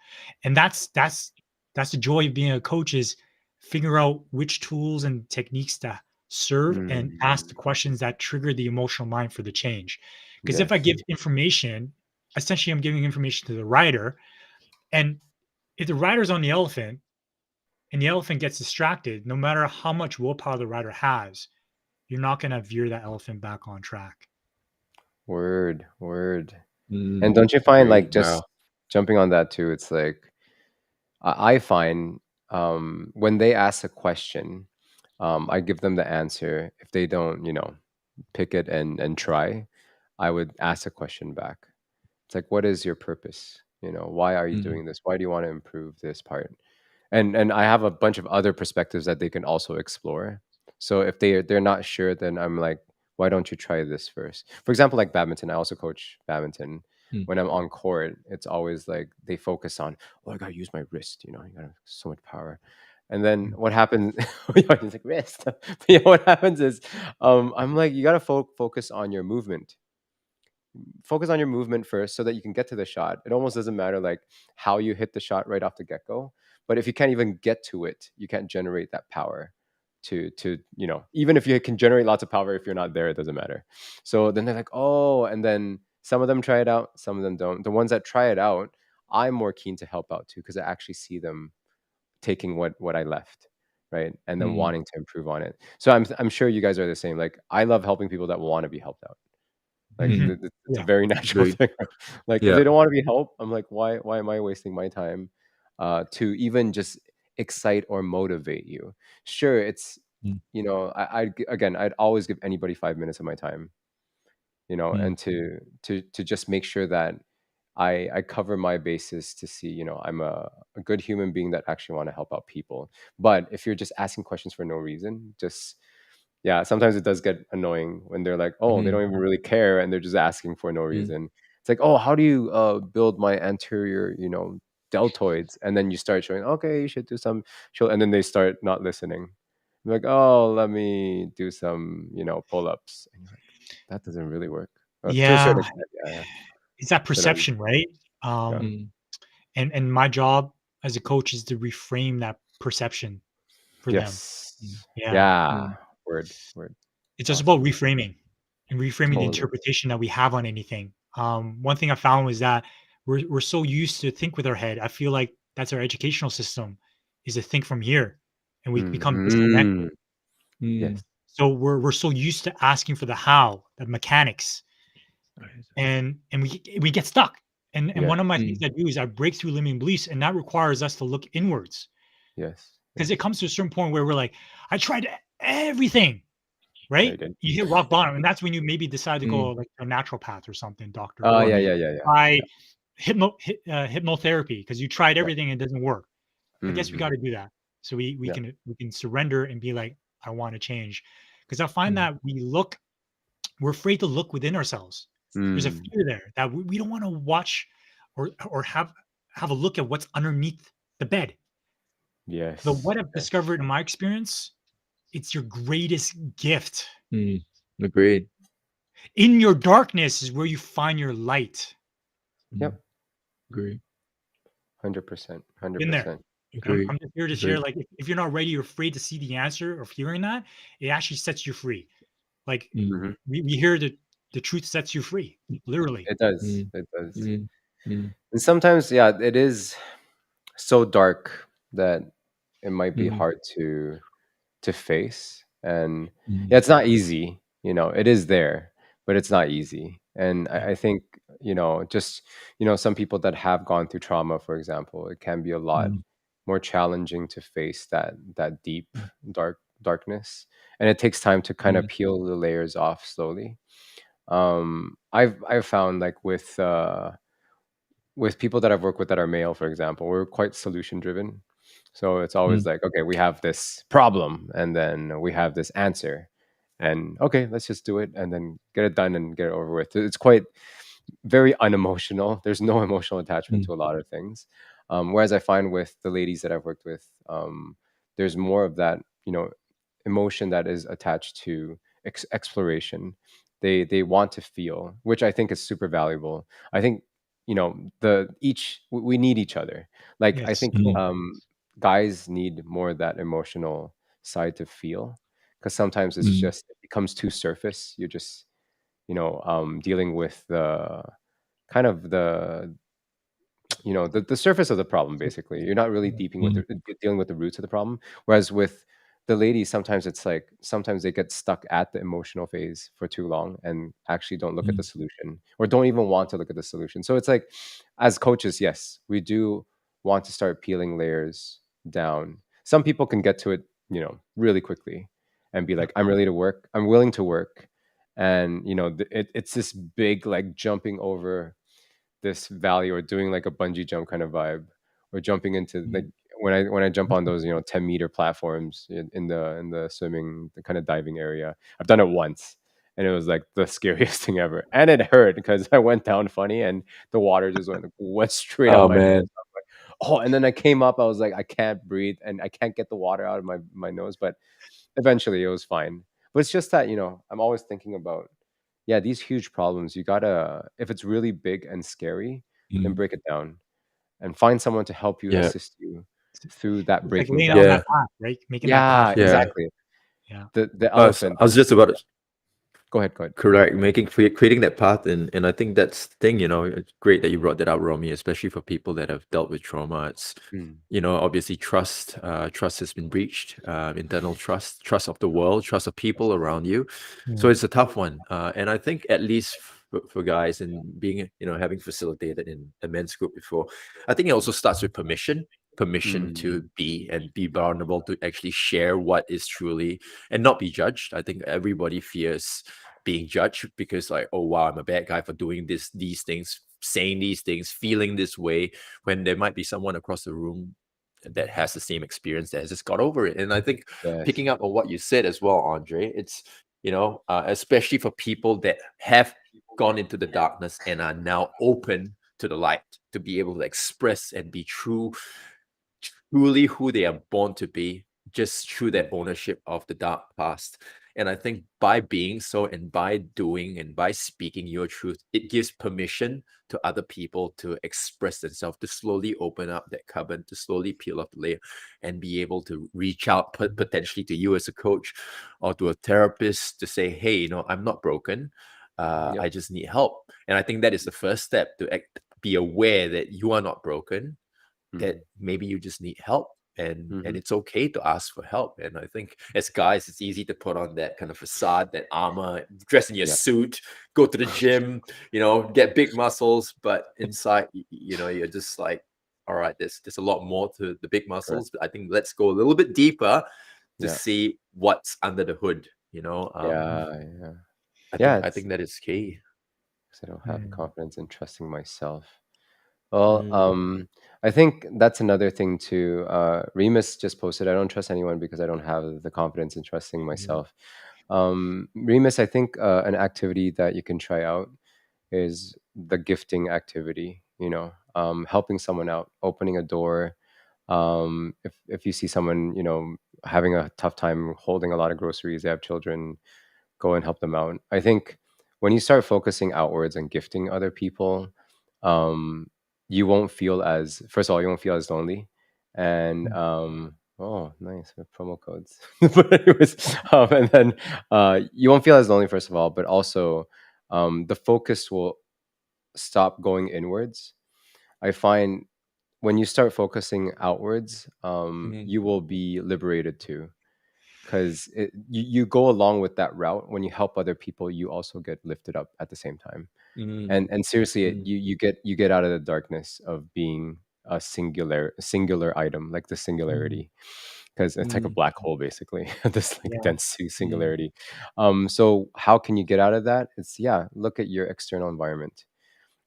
And that's the joy of being a coach is figure out which tools and techniques to serve and ask the Mm. questions that trigger the emotional mind for the change. Because if I Yes. give information, essentially I'm giving information to the rider. And if the rider's on the elephant and the elephant gets distracted, no matter how much willpower the rider has, you're not going to veer that elephant back on track. Word. Word. And Mm. don't you find, Agree. like, Wow. just jumping on that too? It's like I find, when they ask a question, I give them the answer. If they don't, pick it and try, I would ask a question back. It's like, what is your purpose? Why are you Mm. doing this? Why do you want to improve this part? And I have a bunch of other perspectives that they can also explore. So if they're not sure, then I'm like, why don't you try this first? For example, like badminton, I also coach badminton. Mm. When I'm on court, it's always like they focus on, oh, I gotta use my wrist, you got so much power. And then Mm. what happens? It's like wrist. But yeah, what happens is, I'm like, you gotta focus on your movement. Focus on your movement first so that you can get to the shot. It almost doesn't matter like how you hit the shot right off the get-go, but if you can't even get to it, you can't generate that power to even if you can generate lots of power, if you're not there, it doesn't matter. So then they're like, oh, and then some of them try it out, some of them don't. The ones that try it out, I'm more keen to help out too, because I actually see them taking what I left, right, and then Mm. wanting to improve on it. So I'm sure you guys are the same. Like, I love helping people that want to be helped out. Like, Mhm. it's a Yeah. very natural Agreed. thing. Like, if Yeah. they don't want to be helped, I'm like, why am I wasting my time to even just excite or motivate you? Sure, it's Mm. again, I'd always give anybody 5 minutes of my time, Mm. and to just make sure that I cover my bases to see, I'm a good human being that actually want to help out people. But if you're just asking questions for no reason, just yeah, sometimes it does get annoying when they're like, oh, they Mm. don't even really care and they're just asking for no Mm. reason. It's like, oh, how do you build my anterior, deltoids? And then you start showing, okay, you should do some show, and then they start not listening. I'm like, oh, let me do some, pull-ups. And you're like, that doesn't really work. To a Yeah. certain extent, yeah, yeah. It's that But perception, right? yeah. Mm. And my job as a coach is to reframe that perception for them. Mm. Yes. Yeah. Yeah. Mm. Word. Word. It's just about Awesome. reframing. and reframing the Totally. interpretation that we have on anything. One thing I found was that we're so used to think with our head. I feel like that's our educational system, is to think from here, and we become disconnected. Mm. Mm. Yes. So we're so used to asking for the how, the mechanics, and we get stuck. And Yes. one of my things Mm. I do is I break through limiting beliefs, and that requires us to look inwards, Yes. because Yes. it comes to a certain point where we're like, I tried everything, I right? did. You hit rock bottom, and that's when you maybe decide to go Mm. like a naturopath or something, doctor, Oh, or yeah, Mm. yeah, yeah, yeah. try Yeah. hypnotherapy because you tried Yeah. everything and it doesn't work. I guess we Mhm. got to do that so we Yeah. can surrender and be like, I want to change, because I find Mm. that we're afraid to look within ourselves. There's a Mm. fear there that we don't want to watch or have a look at what's underneath the bed. But Yes. what I've Yes. discovered in my experience, it's your greatest gift. Mm. Agreed. In your darkness is where you find your light. Mm. Yep. Agree. 100%. Been there. 100%. And Agree. I'm just here to share, Agree. like, if you're not ready or afraid to see the answer or hearing that, it actually sets you free. Like, Mm. Mhm. we hear the truth sets you free, literally. It does. Mm. It does. Mm. Mm. And sometimes, yeah, it is so dark that it might be Mm. hard to face. And Mm. yeah, it's not easy. It is there, but it's not easy. And Yeah. I think, just, some people that have gone through trauma, for example, it can be a lot Mm. more challenging to face that deep darkness. And it takes time to kind of Mm. peel the layers off slowly. I've found, like, with people that I've worked with that are male, for example, we're quite solution driven. So it's always Mm. like, okay, we have this problem and then we have this answer. And okay, let's just do it and then get it done and get it over with. It's quite very unemotional. There's no emotional attachment Mm. to a lot of things. Whereas I find with the ladies that I've worked with, there's more of that, emotion that is attached to exploration. They want to feel, which I think is super valuable. I think, we need each other. Like, I Yes. think Mm. guys need more of that emotional side to feel, because sometimes it's Mm. just, it becomes too surface. You're just, dealing with the kind of the surface of the problem. Basically, you're not really Mm. dealing with the roots of the problem. Whereas with the ladies, sometimes it's like, sometimes they get stuck at the emotional phase for too long and actually don't look at the Mm. solution, or don't even want to look at the solution. So it's like, as coaches, yes, we do want to start peeling layers down. Some people can get to it, really quickly, and be Yeah. like, I'm ready to work, I'm willing to work. And it's this big, like, jumping over this valley, or doing like a bungee jump kind of vibe, or jumping into, like, Mm. when I jump on those, 10-meter platforms in the swimming, the kind of diving area. I've done it once, and it was like the scariest thing ever, and it hurt because I went down funny, and the water just went straight up Oh my nose. man. Oh, and then I came up, I was like, I can't breathe and I can't get the water out of my nose, but eventually it was fine. But it's just that, I'm always thinking about, yeah, these huge problems, you gotta, if it's really big and scary, then Mm. break it down and find someone to help you, Yeah. assist you through that It's like breaking laying out down. Yeah. that path, right? Making that Yeah, pathway. Yeah. exactly. Yeah. The So elephant. I was just about to Go ahead, go ahead. correct, creating that path, and I think that's the thing. It's great that you brought that out, Romy, especially for people that have dealt with trauma. It's Mm, obviously trust has been breached, internal trust of the world, trust of people around you. So Mm. it's a tough one, and I think at least for guys, and being having facilitated in a men's group before, I think it also starts with permission to mm, be vulnerable, to actually share what is truly, and not be judged. I think everybody fears being judged, because, like, oh wow, I'm a bad guy for doing these things, saying these things, feeling this way, when there might be someone across the room that has the same experience, that has just got over it. And I think, yes. picking up on what you said as well, Andre, it's especially for people that have gone into the darkness and are now open to the light, to be able to express and be truly who they are born to be, just through that ownership of the dark past. And I think by being so, and by doing and by speaking your truth, it gives permission to other people to express themselves, to slowly open up that cupboard, to slowly peel off the layer and be able to reach out potentially to you as a coach or to a therapist to say, hey, I'm not broken. Yep. I just need help. And I think that is the first step, to be aware that you are not broken, that maybe you just need help, and it's okay to ask for help. And I think as guys, it's easy to put on that kind of facade, that armor, dress in your Yeah. suit, go to the gym, get big muscles, but inside, you're just like, all right, there's a lot more to the big muscles. Correct. But I think let's go a little bit deeper to Yeah. see what's under the hood. Yeah. Yeah. I Yeah. think I think that is key. I don't have the Mm. confidence in trusting myself. Well, Mm, I think that's another thing too. Remus just posted, I don't trust anyone because I don't have the confidence in trusting mm, myself. Remus, I think an activity that you can try out is the gifting activity, helping someone out, opening a door. If you see someone, having a tough time holding a lot of groceries, they have children, go and help them out. I think when you start focusing outwards and gifting other people, um, you won't feel as, first of all, you won't feel as lonely. And oh, nice, we have promo codes. But anyways, and then you won't feel as lonely, first of all, but also the focus will stop going inwards. I find when you start focusing outwards, mm, you will be liberated too, because you go along with that route. When you help other people, you also get lifted up at the same time. mm, And seriously, mm, you get out of the darkness of being a singular item, like the Mm. singularity, because it's like a mm, black hole basically. This like Yeah. dense mm, singularity. So how can you get out of that? It's, yeah, look at your external environment.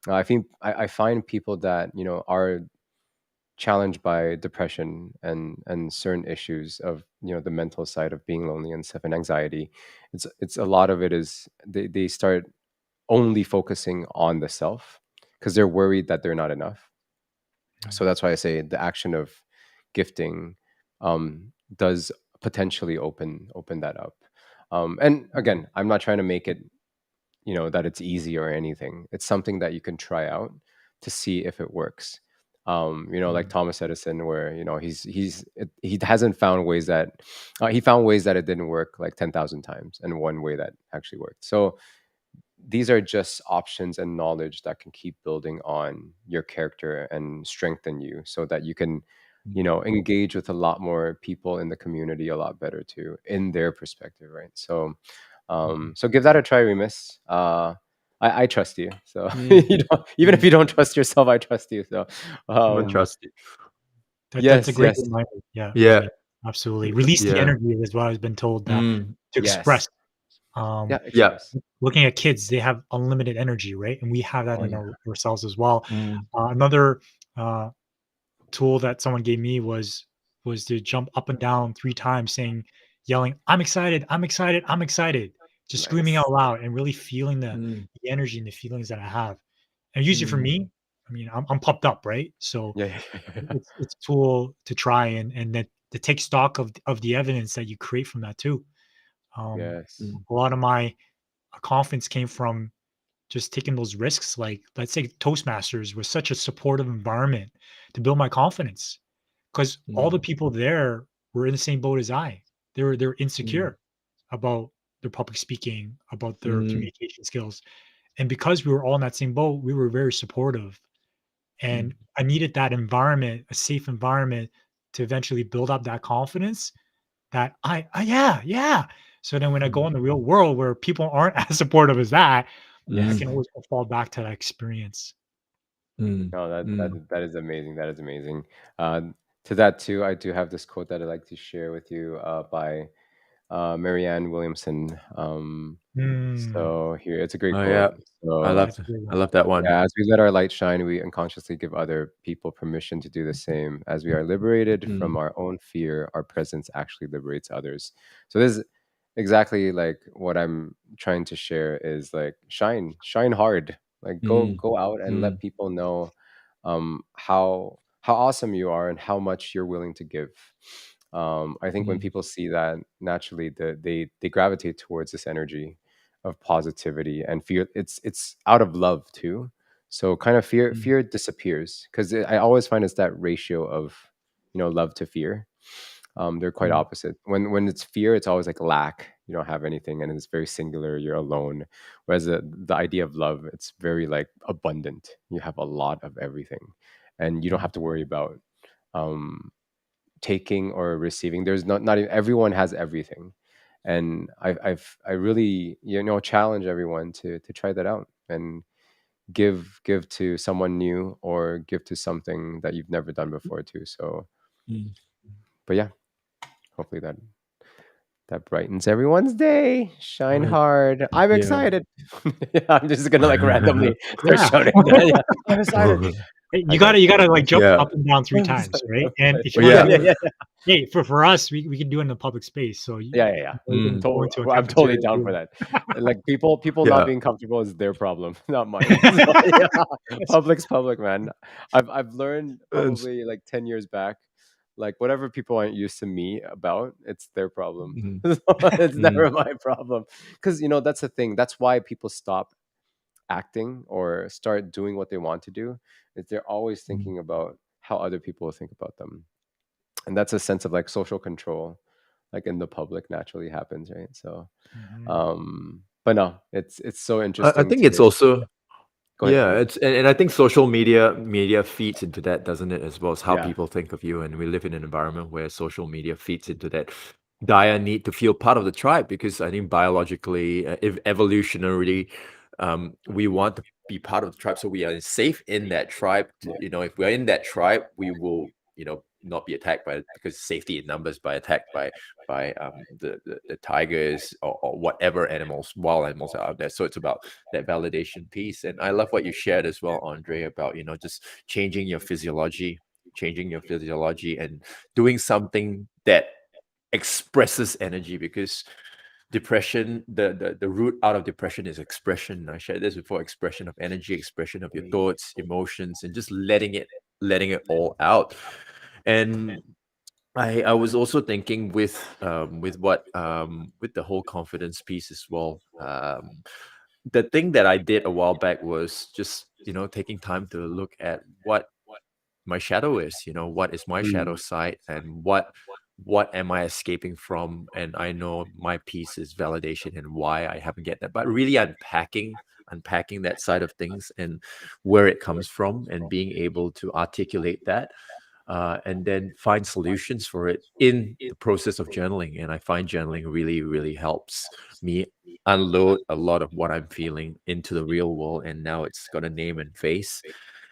I find people that are challenged by depression and certain issues of the mental side of being lonely and stuff, and anxiety. It's a lot of it is they start only focusing on the self because they're worried that they're not enough. So that's why I say the action of gifting does potentially open that up. And again, I'm not trying to make it that it's easy or anything. It's something that you can try out to see if it works. Like mm, Thomas Edison, where he hasn't found ways that he found ways that it didn't work like 10,000 times, and one way that actually worked. So these are just options and knowledge that can keep building on your character and strengthen you, so that you can mm, engage with a lot more people in the community a lot better too, in their perspective, right? So mm, so give that a try, Remus. I trust you, so mm, even if mm. you don't trust yourself, I trust you. So I'm gonna um trust it. That's a yes, great yes, reminder. Yeah, Yeah, absolutely. Release the yeah. energy is what I've been told, that Mm, to yes, express. Um, yeah, yeah. express. Looking at kids, they have unlimited energy, right? And we have that Oh in yeah. ourselves as well. Mm, Another uh, tool that someone gave me was to jump up and down 3 times, yelling, "I'm excited, I'm excited, I'm excited," just screaming Nice. out loud and really feeling mm, the energy and the feelings that I have. And usually for mm, me, I mean, I'm pumped up, right? So Yeah, yeah, yeah. it's a tool to try and that to take stock of the evidence that you create from that too. Um, Yes. mm, a lot of my confidence came from just taking those risks. Like, let's say Toastmasters was such a supportive environment to build my confidence, because all the mm, people there were in the same boat as I. They were mm, insecure about their public speaking, about their mm, communication skills, and because we were all in that same boat, we were very supportive. mm, And I needed that environment, a safe environment, to eventually build up that confidence that yeah, yeah. So then when I go mm, in the real world where people aren't as supportive as that, I Yes. can always fall back to that experience. mm, No, that mm, that that is amazing. That is amazing. Uh, to that too, I do have this quote that I'd like to share with you by Marianne Williamson. Mm, So here, it's a great Oh yeah, quote. I So love that's a good I one. love that one. yeah, as we let our light shine, we unconsciously give other people permission to do the same. As we are liberated from Mm, our own fear, our presence actually liberates others. So this is exactly like what I'm trying to share is like shine hard. Like mm, go out and let mm, people know how awesome you are and how much you're willing to give. I think when people see that, naturally they gravitate towards this energy of positivity and fear. It's out of love too. So kind of fear disappears, because I always find it's that ratio of, love to fear. They're quite opposite. When it's fear, it's always like lack. You don't have anything, and it's very singular. You're alone. Whereas the idea of love, it's very like abundant. You have a lot of everything, and you don't have to worry about um, taking or receiving. There's not even, everyone has everything, and I really challenge everyone to try that out and give to someone new, or give to something that you've never done before too. So, but yeah, hopefully that brightens everyone's day. Shine Right. hard. I'm Yeah. excited. Yeah, I'm just gonna like randomly start Yeah. shouting that. Yeah, I'm excited. Hey, I you got gotta like jump Yeah. up and down 3 I'm times, excited. right? And if Oh, you want yeah. to do hey, for us, we can do it in a public space. So you Yeah. you can go Mm. into a I'm totally cafeteria down for room. that. And like people not Yeah. being comfortable is their problem, not mine. So, yeah, public's public, man. I've learned It's- probably like 10 years back, like whatever people aren't used to me about, it's their problem. mm, So it's mm, never my problem. Because that's the thing. That's why people stop acting or start doing what they want to do. Is they're always mm. thinking about how other people think about them, and that's a sense of like social control, like in the public, naturally happens, right? So Mhm. but no, it's so I interesting think it's to also go ahead. yeah, Yeah, it's and I think social media feeds into that, doesn't it, as well as how yeah, people think of you. And we live in an environment where social media feeds into that dire need to feel part of the tribe, because I think biologically, if evolutionarily, we want to be part of the tribe, so we are safe in that tribe. If we're in that tribe, we will, not be attacked by, because safety in numbers, by attacked by the tigers, or whatever wild animals are out there. So it's about that validation piece. And I love what you shared as well, Andre, about just changing your physiology and doing something that expresses energy, because depression, the root out of depression is expression. I shared this before: expression of energy, expression of your thoughts, emotions, and just letting it all out. And I was also thinking with what with the whole confidence piece as well. The thing that I did a while back was just taking time to look at what my shadow is. What is my shadow mm, side, and what am I escaping from? And I know my piece is validation and why I haven't get that, but really unpacking that side of things and where it comes from, and being able to articulate that, and then find solutions for it in the process of journaling. And I find journaling really, really helps me unload a lot of what I'm feeling into the real world. And now it's got a name and face,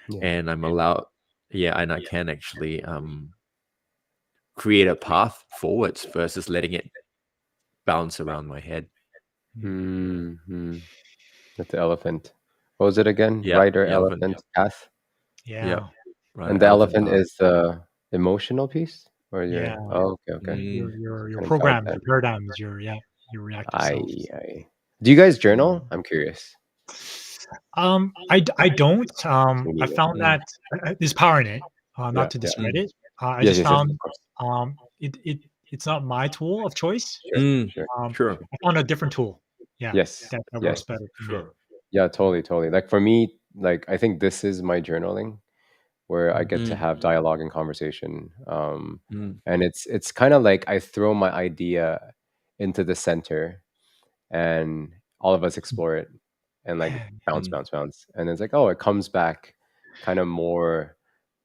yeah. and I'm allowed, yeah, and I can actually create a path forwards versus letting it bounce around my head. Mm-hmm. That's the elephant. What was it again? Yeah, Rider, the elephant. elephant, path. Yeah, Yeah. right. And the Elephant elephant path. is the emotional piece, or Yeah. your okay. Mm, Your Kind of guide programs, that. your paradigms, your reactive self. I. Do you guys mm, journal? I'm curious. I don't. Me I neither. found mm, that there's power in it. Yeah, Not to yeah. discredit. I Yes, just yes, yes, of found course. it's not my tool of choice. Sure, mm, sure. sure, I found a different tool. Yeah, Yes, that works yes. better for me. sure. Yeah, totally, totally. Like for me, like I think this is my journaling, where I get to Mm, have dialogue and conversation. mm, And it's kind of like I throw my idea into the center, and all of us explore it, and like bounce, mm, bounce, bounce, and it's like, oh, it comes back, kind of more.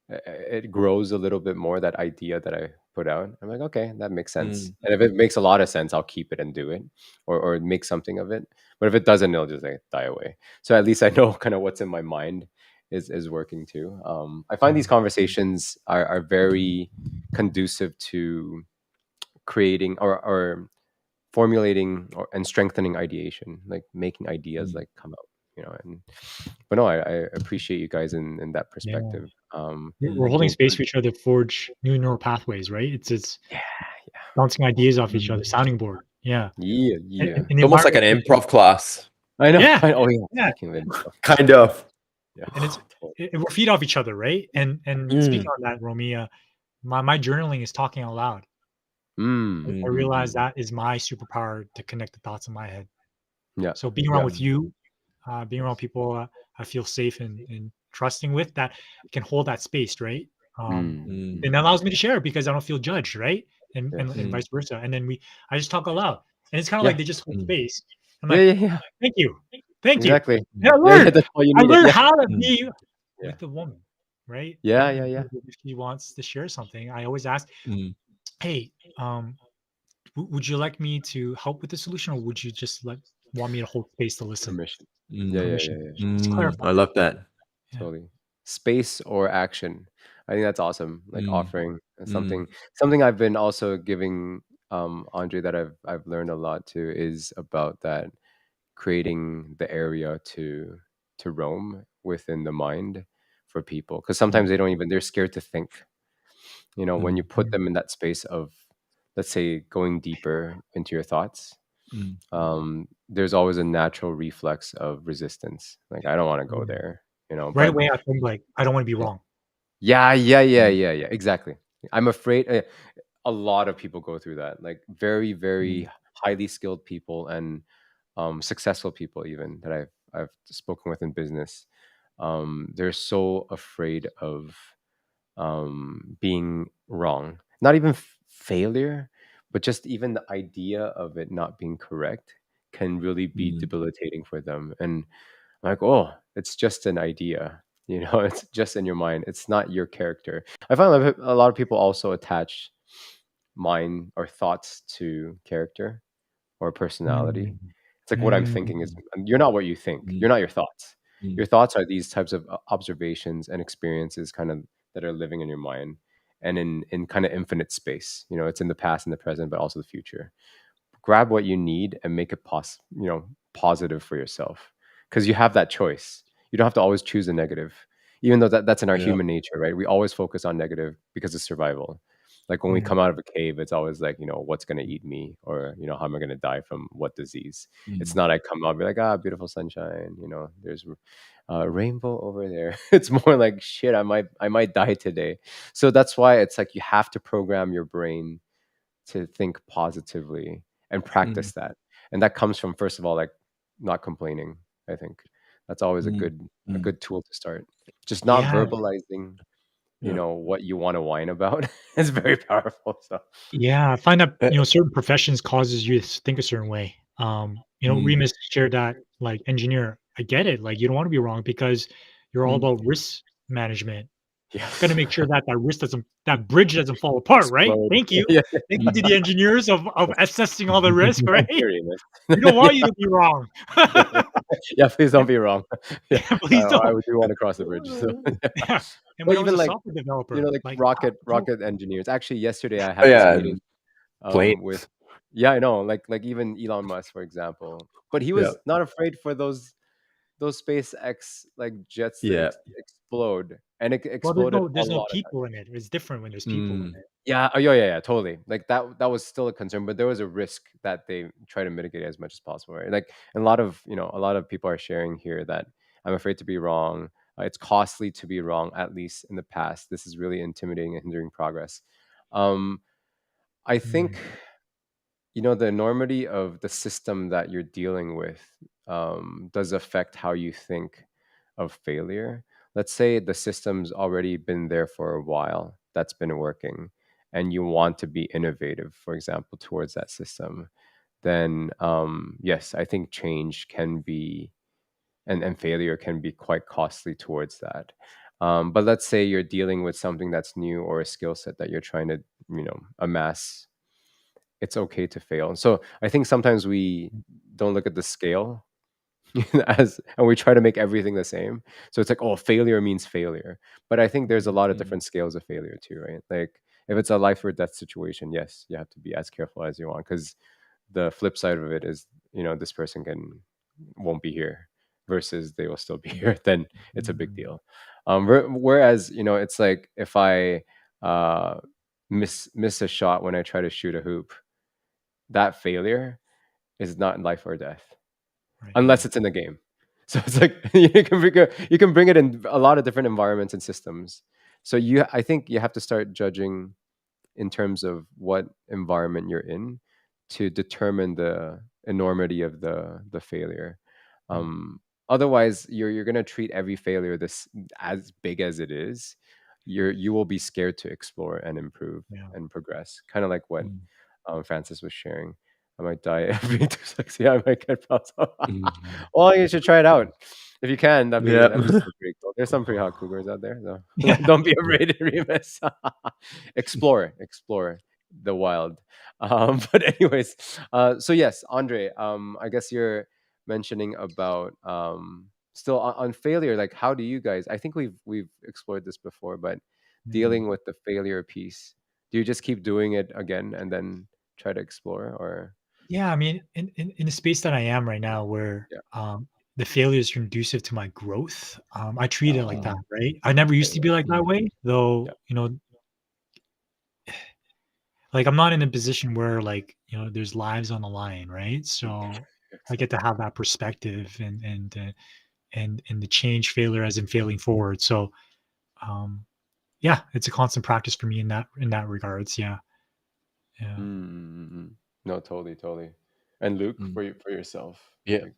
It grows a little bit more, that idea that I put out. I'm like, okay, that makes sense. mm, And if it makes a lot of sense, I'll keep it and do it, or make something of it. But if it doesn't, it'll just like die away. So at least I know kind of what's in my mind is working too. I find Yeah. these conversations are very conducive to creating or formulating and strengthening ideation, like making ideas mm. like come out, and but no, I appreciate you guys in that Yeah. perspective. We're I holding think space for each other to forge new neural pathways, right? It's yeah, bouncing ideas off each Mm. other, sounding board. Yeah. yeah, And, yeah. and It's the almost like an environment. improv class, I know. Yeah. Oh yeah. Yeah. Speaking of it, kind of. yeah. And it's Totally. we're feed off each other, right? And speaking Mm, on that, Romia, my journaling is talking out loud. I realized that is my superpower to connect the thoughts in my head. Yeah. So being around with you, being around people I feel safe and trusting with, that can hold that space, right? And that allows me to share because I don't feel judged, right? And Yes. vice versa. And then I just talk aloud, and it's kind of Yeah. like they just hold space. I'm Yeah. like, Yeah. Yeah. thank you, thank you. Exactly. And Yeah. Yeah. That's all you I needed. learned Yeah. how to be Yeah. with the woman, right? Yeah. Yeah. Yeah. If she wants to share something, I always ask, hey, would you like me to help with the solution, or would you just want me to hold space to listen? Permission. Yeah. Yeah. Yeah. Permission. Yeah. Just clarify. I love that. Yeah. Totally. Space or action. I think that's awesome. Like Mm, offering mm, something I've been also giving Andre, that I've learned a lot too, is about that creating the area to roam within the mind for people, because sometimes mm, they're scared to think. When you mm, put them in that space of, let's say, going deeper into your thoughts, mm, there's always a natural reflex of resistance, like I don't want to go Mm. there, Right but away, I think like I don't want to be wrong. yeah, yeah, yeah, mm, yeah, yeah, exactly. I'm afraid a lot of people go through that, like very, very mm, highly skilled people and successful people even that I've spoken with in business. They're so afraid of being wrong. Not even failure, but just even the idea of it not being correct can really be mm, debilitating for them. And I'm like, oh, it's just an idea. It's just in your mind. It's not your character. I find a lot of people also attach mind or thoughts to character or personality. Mm. It's like what I'm Mm. thinking is, you're not what you think. mm, You're not your thoughts. mm, Your thoughts are these types of observations and experiences kind of that are living in your mind and in kind of infinite space. It's in the past and the present, but also the future. Grab what you need and make it positive for yourself, because you have that choice. You don't have to always choose a negative, even though that's in our yeah. human nature, right? We always focus on negative because of survival. Like when we Mm. come out of a cave, it's always like, what's going to eat me, or how am I going to die from what disease? It's Mm, not I come out and be like, beautiful sunshine, there's a rainbow over there. It's more like, shit, I might die today. So that's why it's like you have to program your brain to think positively and mm, practice that. And that comes from, first of all, like not complaining. I think that's always a mm, good a mm, good tool to start. Just not Yeah, verbalizing, yeah. what you want to whine about. It's very powerful. So yeah. I find that Uh, certain professions causes you to think a certain way. mm, Remus shared that like engineer. I get it. Like you don't want to be wrong because you're all mm, about risk management. Got to yes. make sure that that bridge doesn't fall apart, right? Explode. Thank you. Yeah. Thank you to mm, the engineers of assessing all the risk, right? Thank you, Remus. We don't Yeah. want you to be wrong. Yeah. Yeah, please don't be wrong. Yeah. Please I don't. do want to cross the bridge. So Yeah. And but when I was even a like, software developer, like like rocket engineers. Actually, yesterday I oh had this yeah, meeting and planes. with, yeah, I know, like even Elon Musk, for example, but he Yeah, was not afraid for those SpaceX like jets to yeah. explode, and it well, exploded a there's no lot of times. people in it. It's different when there's people in Mm, it. Yeah, oh, yeah, yeah, yeah, totally. Like that was still a concern, but there was a risk that they try to mitigate as much as possible, right? Like, and a lot of people are sharing here that I'm afraid to be wrong. It's costly to be wrong, at least in the past. This is really intimidating and hindering progress. Um, I think Mm. the enormity of the system that you're dealing with does affect how you think of failure. Let's say the system's already been there for a while, that's been working, and you want to be innovative, for example, towards that system. Then, yes, I think change can be, and failure can be quite costly towards that. But let's say you're dealing with something that's new, or a skill set that you're trying to, amass. It's okay to fail. So I think sometimes we don't look at the scale and we try to make everything the same. So it's like, oh, failure means failure. But I think there's a lot of mm, different scales of failure too, right? Like if it's a life or death situation, yes, you have to be as careful as you want, because the flip side of it is, this person won't be here versus they will still be here. Then it's a big Mm. deal. Whereas, it's like if I uh, miss a shot when I try to shoot a hoop, that failure is not life or death Right. unless it's in the game. So it's like you can bring it in a lot of different environments and systems. So I think you have to start judging in terms of what environment you're in to determine the enormity of the failure. Mm. Otherwise, you're gonna treat every failure this as big as it is. You will be scared to explore and improve Yeah. and progress. Kind of like what Mm. Francis was sharing. I might die every 2 seconds. Yeah, I might get popped up. Mhm. Well, you should try it out if you can. Yep. That'd be still pretty cool. There's some pretty hot cougars out there, so don't be afraid, Remus. Explore the wild. But anyways, so yes, Andre. I guess you're mentioning about still on failure. Like, how do you guys? I think we've explored this before, but Mm. dealing with the failure piece. Do you just keep doing it again and then try to explore, or Yeah, I mean, in the space that I am right now, where yeah? the failure is conducive to my growth, I treat it like Uh, that, Mm, right? I never yeah, used to be like that mm, way, yeah, though. Like I'm not in a position where like there's lives on the line, right? yeah. So I get to Exactly. have that perspective and the change failure as in failing forward. So um, yeah, it's a constant practice for me in that regards. Yeah, yeah. Mm-hmm. No, totally, totally. And Luke, mm. for for yourself, Yeah. like,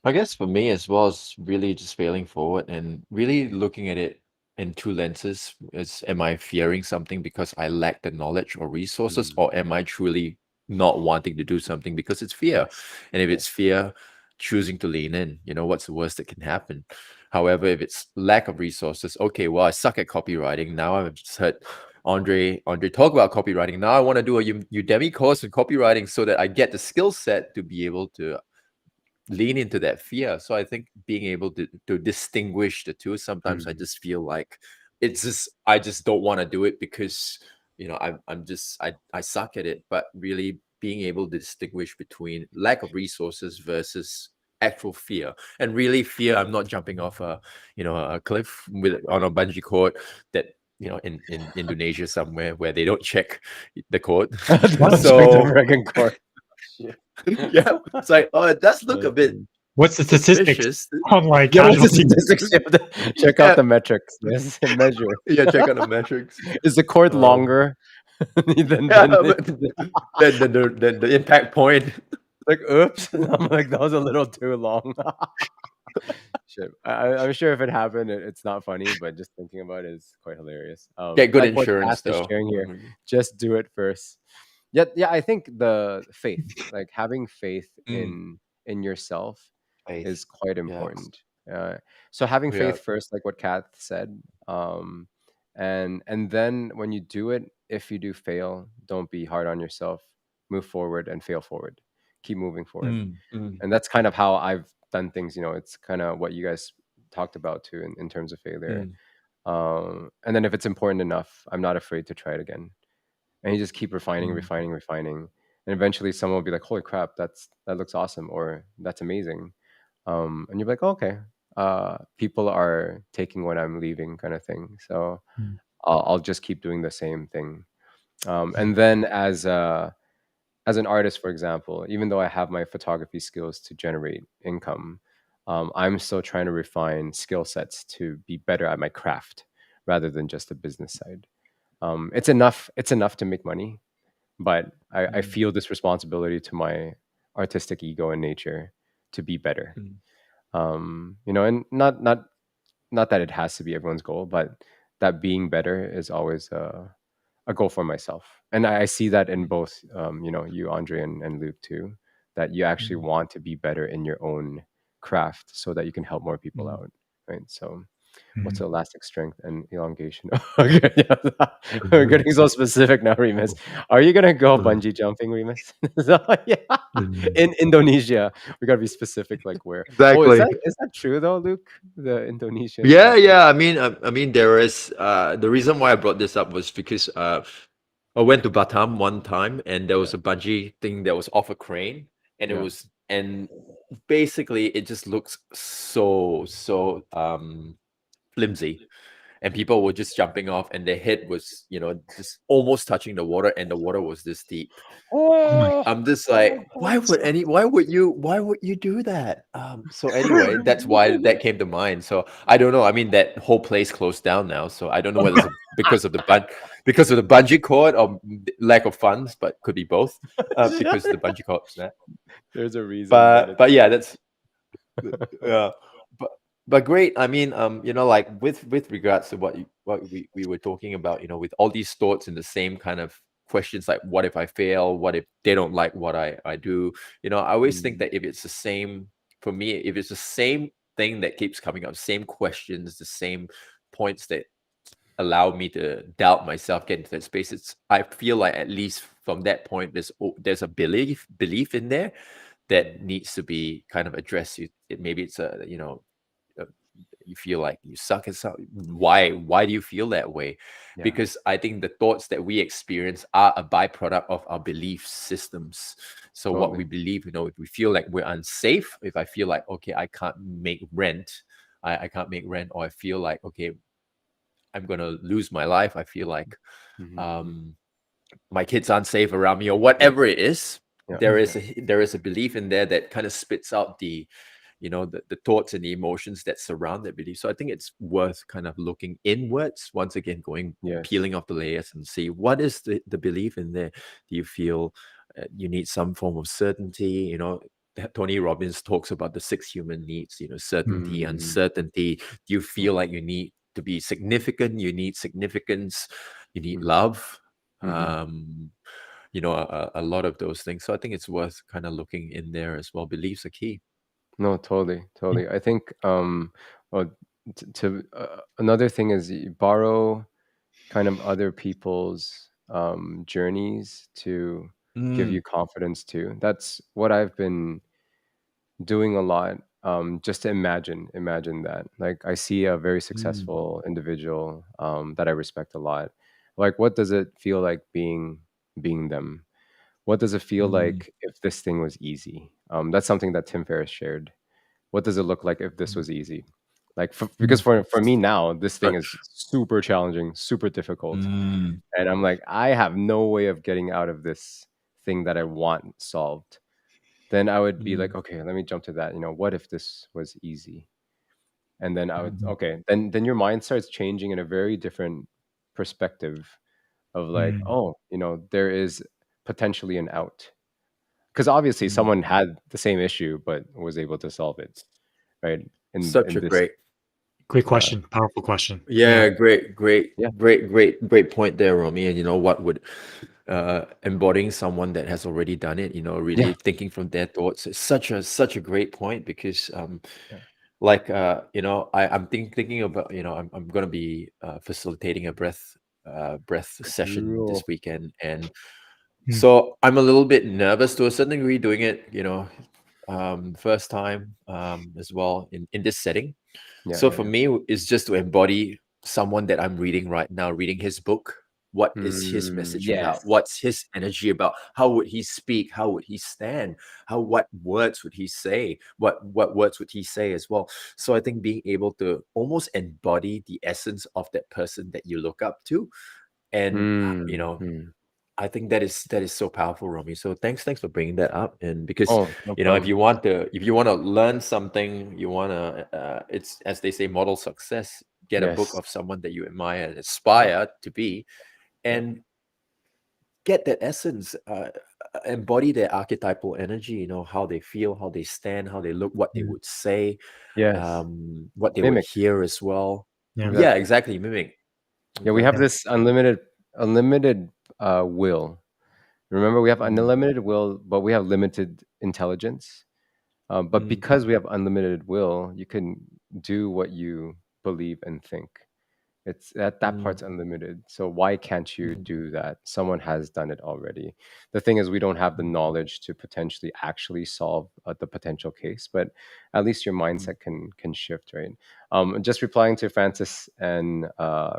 I guess for me as well, it's really just failing forward and really looking at it in two lenses. Is am I fearing something because I lack the knowledge or resources, or am yeah, I truly not wanting to do something because it's fear? yes, And if it's yes. fear, choosing to lean in, what's the worst that can happen? However, if it's lack of resources, okay, well, I suck at copywriting. Now I've just heard Andre talk about copywriting. Now I want to do a Udemy course in copywriting so that I get the skill set to be able to lean into that fear. So I think being able to distinguish the two, sometimes I Mm, just feel like it's just I just don't want to do it because I suck at it. But really being able to distinguish between lack of resources versus actual fear. And really fear, I'm not jumping off a cliff with on a bungee cord that in Indonesia somewhere where they don't check the code. don't What? check the So friggin' court. Shit. yeah, it's like, oh, it does look a That's bit funny. What's the statistics suspicious. on like Yeah, what's the casualties? statistics? You have to check out Yeah, the metrics. Yes, and measure. yeah, check out the metrics. Is the cord Um, longer than yeah, but the impact point. like oops? I'm like, that was a little too long. Shit. I'm sure if it happened, it's not funny, but just thinking about it is quite hilarious. Get good Like what Kath insurance is though. sharing here, just do it first. Yeah, yeah. I think the faith, like having faith Mm, in yourself, faith. is quite Yeah, important. Uh, so having yeah. faith first, like what Kath said, and then when you do it, if you do fail, don't be hard on yourself. Move forward and fail forward. Keep moving forward, Mm, mm, and that's kind of how I've done things. It's kind of what you guys talked about too in terms of failure. mm, And then if it's important enough, I'm not afraid to try it again. And you just keep refining, mm, refining, refining, and eventually someone will be like, "Holy crap, that looks awesome," or "That's amazing," and you're like, oh, "Okay, people are taking what I'm leaving," kind of thing. So Mm, I'll just keep doing the same thing. mm, And then as an artist, for example, even though I have my photography skills to generate income, I'm still trying to refine skill sets to be better at my craft rather than just the business side. It's enough. It's enough to make money, but I mm, feel this responsibility to my artistic ego and nature to be better. mm, And not that it has to be everyone's goal, but that being better is always a goal for myself. And I see that in mm, both, you, Andre, and Luke too, that you actually mm, want to be better in your own craft so that you can help more people mm, out. Right. So, what's mm. elastic strength and elongation? Okay, yeah. We're Mhm. getting so specific now, Remus. Are you gonna go mm, bungee jumping, Remus? So, yeah. mm. In Indonesia, we gotta be specific, like where. Oh, is Exactly. that true though, Luke? The Indonesian Yeah, bungee. yeah. I mean, there is the reason why I brought this up was because I went to Batam one time and there Yeah, was a bungee thing that was off a crane and yeah. basically it just looks so flimsy. and people were just jumping off, and their head was, you know, just almost touching the water, and the water was this deep. Oh my I'm just like, why would you do that? So anyway, that's why that came to mind. So I don't know. I mean, that whole place closed down now. So I don't know whether it's because of the bungee cord or lack of funds, but could be both. Because the bungee cord snap. There's a reason, but it's But yeah, that's yeah. But great. I mean, you know, like with regards to what we were talking about, you know, with all these thoughts and the same kind of questions, like what if I fail? What if they don't like what I do? You know, I always think mm, that if it's the same for me, if it's the same thing that keeps coming up, same questions, the same points that allow me to doubt myself, get into that space, it's I feel like at least from that point there's a belief in there that needs to be kind of addressed. Maybe it's a, you know, uh, you feel like you suck at something. Why do you feel that way? yeah, Because I think the thoughts that we experience are a byproduct of our belief systems. So what we totally. believe, you know, if we feel like we're unsafe, if I feel like, okay, I can't make rent, I can't make rent, or I feel like, okay, I'm gonna lose my life, I feel like Hmm. um my kids aren't safe around me, or Yeah, whatever it is, yeah, God. there is a belief in there that kind of spits out the, you know, the thoughts and the emotions that surround that belief. So I think it's worth kind of looking inwards once again, going, yes. peeling off the layers and see what is the belief in there. Do you feel you need some form of certainty? You know, Tony Robbins talks about the six human needs, you know, certainty, Mm, uncertainty. Do you yeah. feel like you need to be significant? You need significance, you need Mm, love, hmm. um you know, a lot of those things. So I think it's worth kind of looking in there as well. Beliefs are key. No, totally, totally. I think well, another thing is you borrow kind of other people's journeys to give Mm, you confidence too. That's what I've been doing a lot. Just to imagine that. Like I see a very mm, successful individual that I respect a lot. Like, what does it feel like being them? What does it feel mm, like if this thing was easy? That's something that Tim Ferriss shared. What does it look like if this mm, was easy? Like, because Mm, for me now, this thing is such. super challenging, super difficult, Mm, and I'm like, I have no way of getting out of this thing that I want solved. Then I would be like, mm, okay, let me jump to that. What if this was easy? And then I would, mhm, okay, then your mind starts changing in a very different perspective of like, mm, oh, there is potentially an out. Because obviously mm. someone had the same issue but was able to solve it, right? In Such in a this, great, great uh, question. Powerful question. Yeah. yeah, yeah, great point there, Romy. And you know what would embodying someone that has already done it, you know, yeah, really thinking from their thoughts, is such a great point. Because yeah. like you know, I'm thinking about, you know, I'm gonna be facilitating a breath session this Cool. weekend. And Mm, so I'm a little bit nervous to a certain degree doing it, you know, first time as well in this setting. Yeah, So yeah, for yeah. me, it's just to embody someone that I'm reading right now, reading his book. What is his message about? Yes. What's his energy about? How would he speak? How would he stand? What words would he say? What words would he say as well? So I think being able to almost embody the essence of that person that you look up to, and you Mm, know, mm. I think that is so powerful, Romy. So thanks for bringing that up. And because, Oh, no you know, problem. if you want to learn something, you want to it's, as they say, model success. Get a book Yes. of someone that you admire and Yep. aspire to be, Yep. and get that essence, embody their archetypal energy. You know, how they feel, how they stand, how they look, what they mm, would say, Yes. what they would Mimic. hear as well. yeah. Yeah, Exactly. exactly. Mimic. Yeah, we have Exactly. Yeah. this unlimited will. Remember, we have Mm, unlimited will, but we have limited intelligence. But mm, because we have unlimited will, you can do what you believe and think. It's that mm, part's unlimited. So why can't you mm, do that? Someone has done it already. The thing is, we don't have the mm, knowledge to potentially actually solve the potential case, but at least your mm, mindset can shift, right? Just replying to Francis and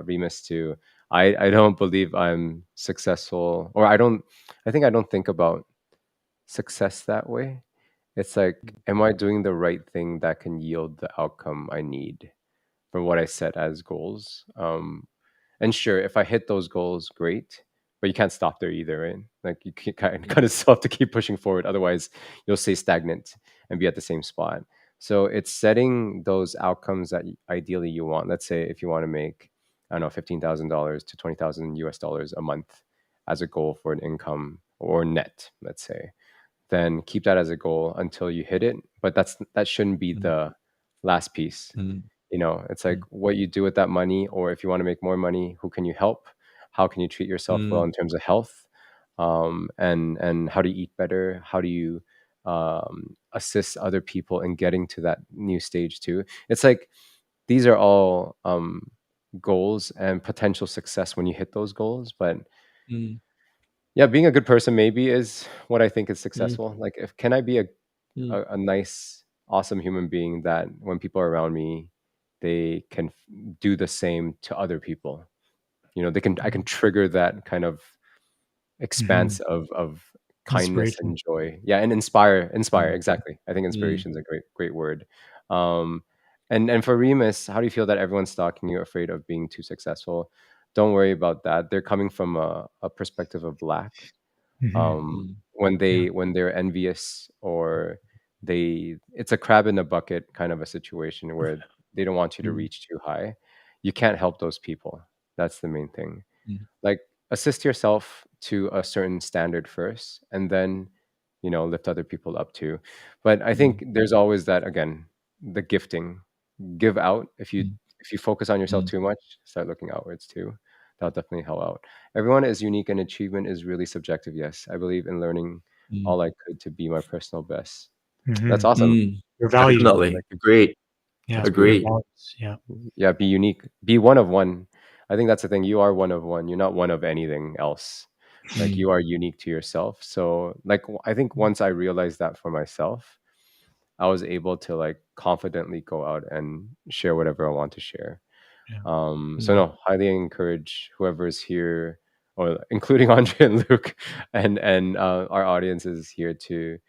Remus too. I don't believe I'm successful, or I don't. I think I don't think about success that way. It's like, am I doing the right thing that can yield the outcome I need from what I set as goals. And sure, if I hit those goals, great. But you can't stop there either, right? Like you kind of still have to keep pushing forward. Otherwise, you'll stay stagnant and be at the same spot. So it's setting those outcomes that ideally you want. Let's say if you want to make, I don't know, $15,000 to 20,000 US dollars a month as a goal for an income or net, let's say, then keep that as a goal until you hit it. But that shouldn't be the last piece. It's like what you do with that money, or if you want to make more money, who can you help? How can you treat yourself well in terms of health? And how do you eat better? How do you assist other people in getting to that new stage too? It's like these are all goals and potential success when you hit those goals. But yeah, being a good person maybe is what I think is successful. Like, if can I be a nice, awesome human being that when people are around me, they can do the same to other people. I can trigger that kind of expanse of kindness Inspiration. and joy. Yeah, and inspire. Exactly. I think inspiration is a great word. Um, and for Remus, how do you feel that everyone's stalking you, afraid of being too successful? Don't worry about that. They're coming from a perspective of lack. Hmm. When Yeah. they're envious, or it's a crab in a bucket kind of a situation where they don't want you to reach too high. You can't help those people. That's the main thing. Like, assist yourself to a certain standard first, and then lift other people up too. But I think there's always that, again, the gifting. Give out. If you focus on yourself too much, start looking outwards too. That'll definitely help out. Everyone is unique, and achievement is really subjective. Yes, I believe in learning all I could to be my personal best. That's Hmm. awesome. Your values. Definitely. Agreed. Yeah. That's Your Agreed. beautiful. values. Yeah. Yeah, be unique. Be one of one. I think that's the thing. You are one of one. You're not one of anything else. Like, you are unique to yourself. So, like, I think once I realized that for myself, I was able to, like, confidently go out and share whatever I want to share. Yeah. So no, highly encourage whoever is here, or including Andre and Luke, and our audience is here to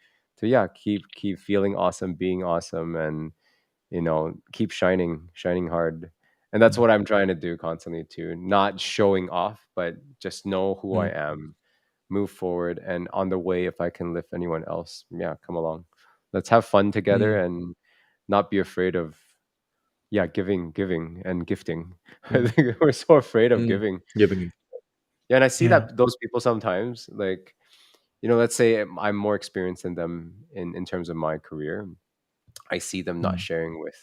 yeah, keep feeling awesome, being awesome, and keep shining hard. And that's what I'm trying to do constantly too. Not showing off, but just know who I am, move forward, and on the way, if I can lift anyone else, yeah, come along. Let's have fun together and not be afraid of, yeah, giving and gifting. I think we're so afraid of giving. Giving. Yeah, and I see Yeah. that those people sometimes, like, let's say I'm more experienced than them in terms of my career. I see them not sharing with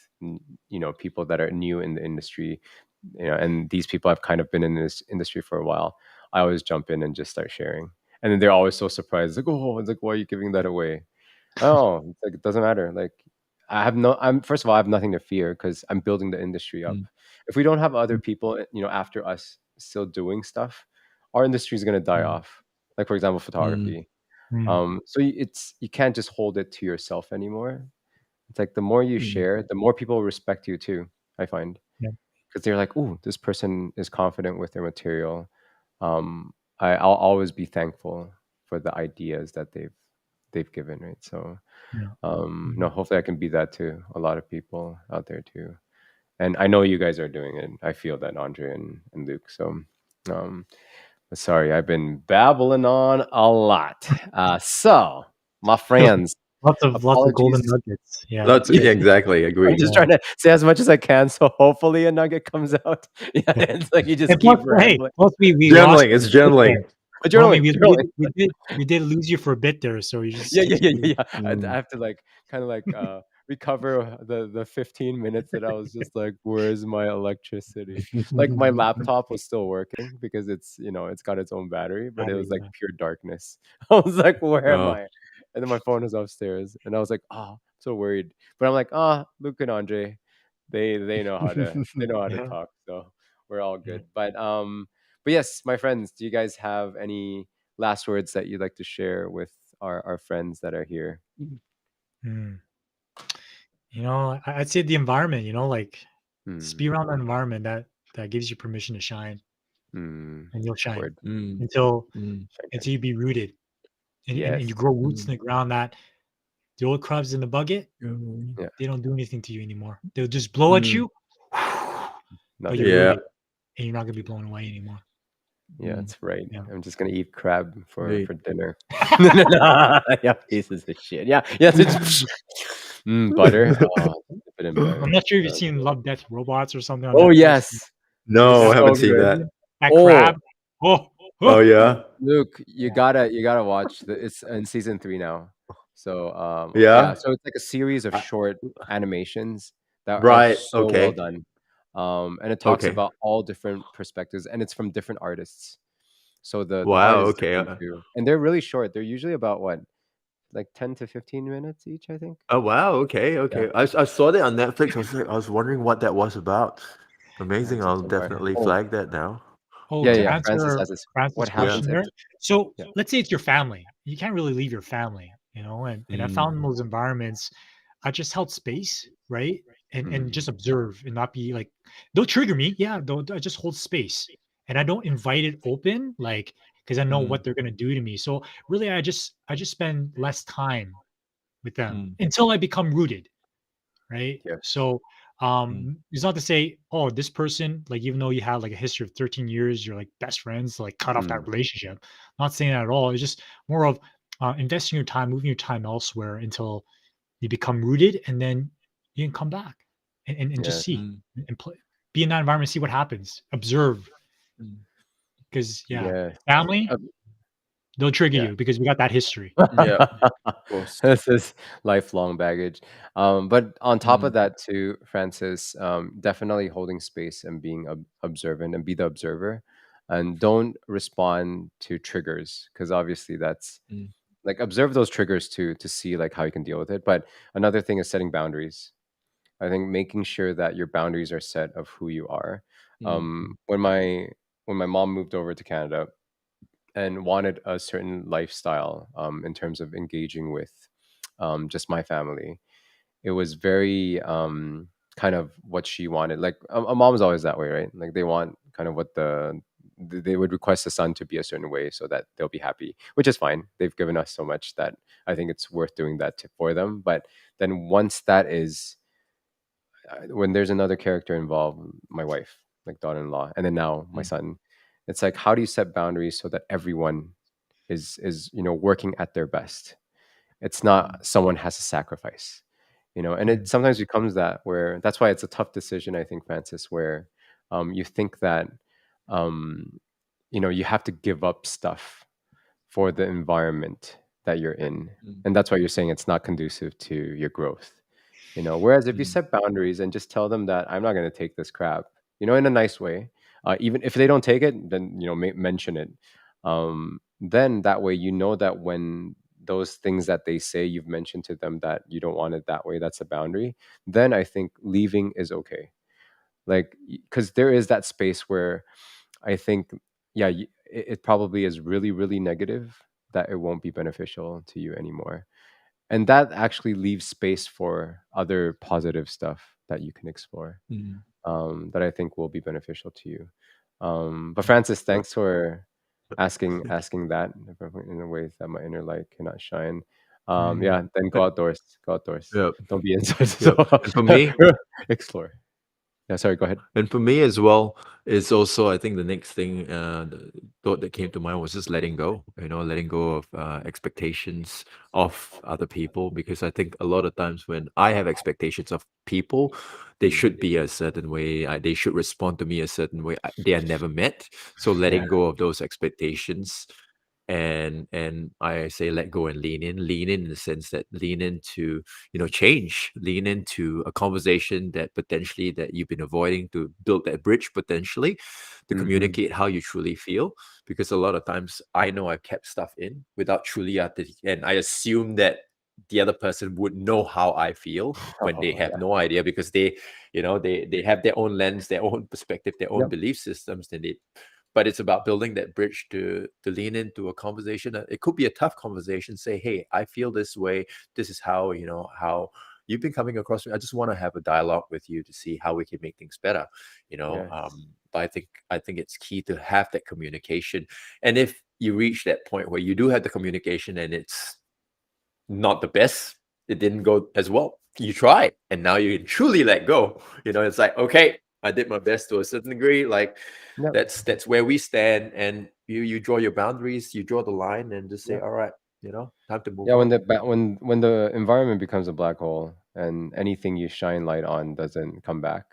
people that are new in the industry, and these people have kind of been in this industry for a while. I always jump in and just start sharing, and then they're always so surprised, like, oh, it's like, why are you giving that away? Oh, it's like, it doesn't matter. Like, I'm first of all, I have nothing to fear because I'm building the industry up. If we don't have other people, after us still doing stuff, our industry is going to die off. Like, for example, photography. So you can't just hold it to yourself anymore. It's like the more you share, the more people respect you too, I find. Yeah. Because they're like, "Ooh, this person is confident with their material." I'll always be thankful for the ideas that they've given, right? So, Yeah. no, hopefully I can be that to a lot of people out there too. And I know you guys are doing it. I feel that, Andre and Luke. So, um, sorry, I've been babbling on a lot. So, my friends, Lots of golden apologies. nuggets. Yeah. That's yeah, exactly. I'm Agreed. just Yeah. trying to say as much as I can, so hopefully a nugget comes out. Yeah, it's like you just And plus, keep hey, rambling. plus we lost Journaling. you It's for a bit journaling. there. Well, I mean, Journaling, journaling. we did lose you for a bit there, so you just Yeah. I have to, like, kind of like recover the 15 minutes that I was just like, where's my electricity? Like, my laptop was still working because it's got its own battery, but it battery. was like Yeah. pure darkness. I was like, where am Oh, I? And then my phone was upstairs, and I was like, oh, so worried. But I'm like, Luke and Andre, they know how to Yeah. talk, so we're all Yeah. good. But yes, my friends, do you guys have any last words that you'd like to share with our friends that are here? Mm. I'd say the environment. Like, just Hmm. be around the environment that gives you permission to shine, Hmm. and you'll shine Word. until Shine, shine. until you be rooted and Yes. you grow roots in the ground that the old crabs in the bucket, Yeah. they don't do anything to you anymore. They'll just blow at you but Nothing. you're Yeah. rooted, and you're not gonna be blown away anymore. Yeah, Mm. that's right. Yeah. I'm just gonna eat crab Right. for dinner. Yeah, pieces of shit. Yeah, yes, it's butter. Oh, dip it in I'm butter. not sure if you've seen Love, Death, Robots or something on Oh Netflix. yes, There's No, I that haven't so seen good. that. that Oh, crab. Oh, Oh oh. yeah. Luke, you Yeah. gotta watch it's in season 3 now. So yeah, Yeah. so it's like a series of I- short animations that are right. so well Okay. done. And it talks Okay. about all different perspectives, and it's from different artists. So the art Wow. is Okay. different too. And they're really short. They're usually about what? Like 10 to 15 minutes each, I think. Oh wow. Okay. Yeah, Okay. I saw that on Netflix. I was wondering what that was about. yeah, Amazing. it's I'll also by definitely oh, flag that now. Oh, yeah, to yeah. Francis answer has this. Francis' What Yeah. happens question if there. So yeah. let's say it's your family. You can't really leave your family, and I Mm, found in those environments, I just held space, right? And Mm, just observe and not be like, they'll trigger me. Yeah, I just hold space. And I don't invite it open, like, because I know mm, what they're gonna do to me. So really I just spend less time with them mm, until I become rooted, right? yes. So mm, it's not to say, oh, this person, like, even though you had like a history of 13 years, you're like best friends, like cut off that Mm, relationship. Not saying that at all. It's just more of investing your time, moving your time elsewhere until you become rooted, and then you can come back and just yes. see mm, and play, be in that environment, see what happens, observe. mm. Because yeah, Yes. family, they'll trigger Yeah. you because we got that history. Yeah. Of course. This is lifelong baggage. But on top Mm, of that, too, Francis, definitely holding space and being observant and be the observer, and don't respond to triggers because obviously that's mm, like observe those triggers to see like how you can deal with it. But another thing is setting boundaries. I think making sure that your boundaries are set of who you are. mm, When my mom moved over to Canada and wanted a certain lifestyle in terms of engaging with just my family. It was very kind of what she wanted. Like a mom's always that way, right? Like they want kind of what they would request the son to be a certain way so that they'll be happy, which is fine. They've given us so much that I think it's worth doing that for them. But then once that is when there's another character involved, my wife, like daughter-in-law, and then now my mm, son, it's like how do you set boundaries so that everyone is working at their best? It's mm, not someone has to sacrifice, and it Mm, sometimes becomes that where that's why it's a tough decision, I think, Francis, where you think that um, you have to give up stuff for the environment that you're in, mm, and that's why you're saying it's not conducive to your growth. Whereas if you mm, set boundaries and just tell them that I'm not going to take this crap, in a nice way, even if they don't take it, then mention it. Then that way, that when those things that they say you've mentioned to them that you don't want it that way, that's a boundary. Then I think leaving is okay. Like, because there is that space where I think, yeah, it probably is really, really negative that it won't be beneficial to you anymore, and that actually leaves space for other positive stuff that you can explore, mm. that I think will be beneficial to you. But Francis, Yep. thanks for asking that in a way that my inner light cannot shine. mm, Yeah, then go outdoors. Go outdoors. Yep. Don't be inside. So Yep. And for me, explore. Yeah, sorry. Go ahead. And for me as well, it's also I think the next thing, the thought that came to mind was just letting go. Letting go of expectations of other people, because I think a lot of times when I have expectations of people, they Mm, should be a certain way. They should respond to me a certain way. They are never met. So yeah. letting go of those expectations, and I say let go and lean in the sense that lean into change, lean into a conversation that potentially that you've been avoiding, to build that bridge potentially, to Hmm. communicate how you truly feel. Because a lot of times I know I've kept stuff in without truly and I assume that the other person would know how I feel when they Oh have yeah. no idea, because they have their own lens, their own perspective, their own Yep. belief systems. But it's about building that bridge to lean into a conversation. It could be a tough conversation. Say, hey, I feel this way. This is how you've been coming across me. I just want to have a dialogue with you to see how we can make things better. Yes. But I think it's key to have that communication. And if you reach that point where you do have the communication and it's not the best, it didn't go as well, you try, and now you can truly let go. It's like, okay, I did my best to a certain degree. Like Yep. that's where we stand, and you draw your boundaries, you draw the line, and just say, Yep. all right, time to move Yeah, when on. when the environment becomes a black hole and anything you shine light on doesn't come back,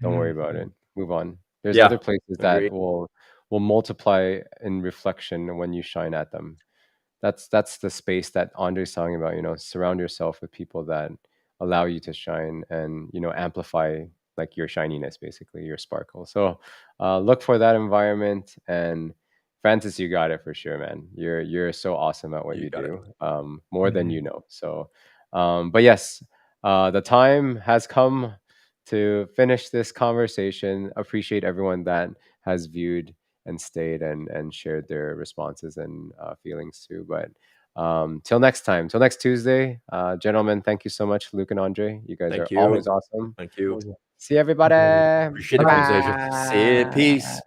don't worry about it. Move on. There's Yeah, other places that agree. will multiply in reflection when you shine at them. That's the space that Andre's talking about. Surround yourself with people that allow you to shine and amplify like your shininess, basically your sparkle. So look for that environment. And Francis, you got it for sure, man. You're so awesome at what You you got it. do, more than you know. So, but yes, the time has come to finish this conversation. Appreciate everyone that has viewed and stayed and shared their responses and feelings too. But till next time, till next Tuesday, gentlemen, thank you so much, Luke and Andre. You guys are Thank always you. awesome. Thank you. See everybody. Appreciate the Bye conversation. See you. bye. Peace.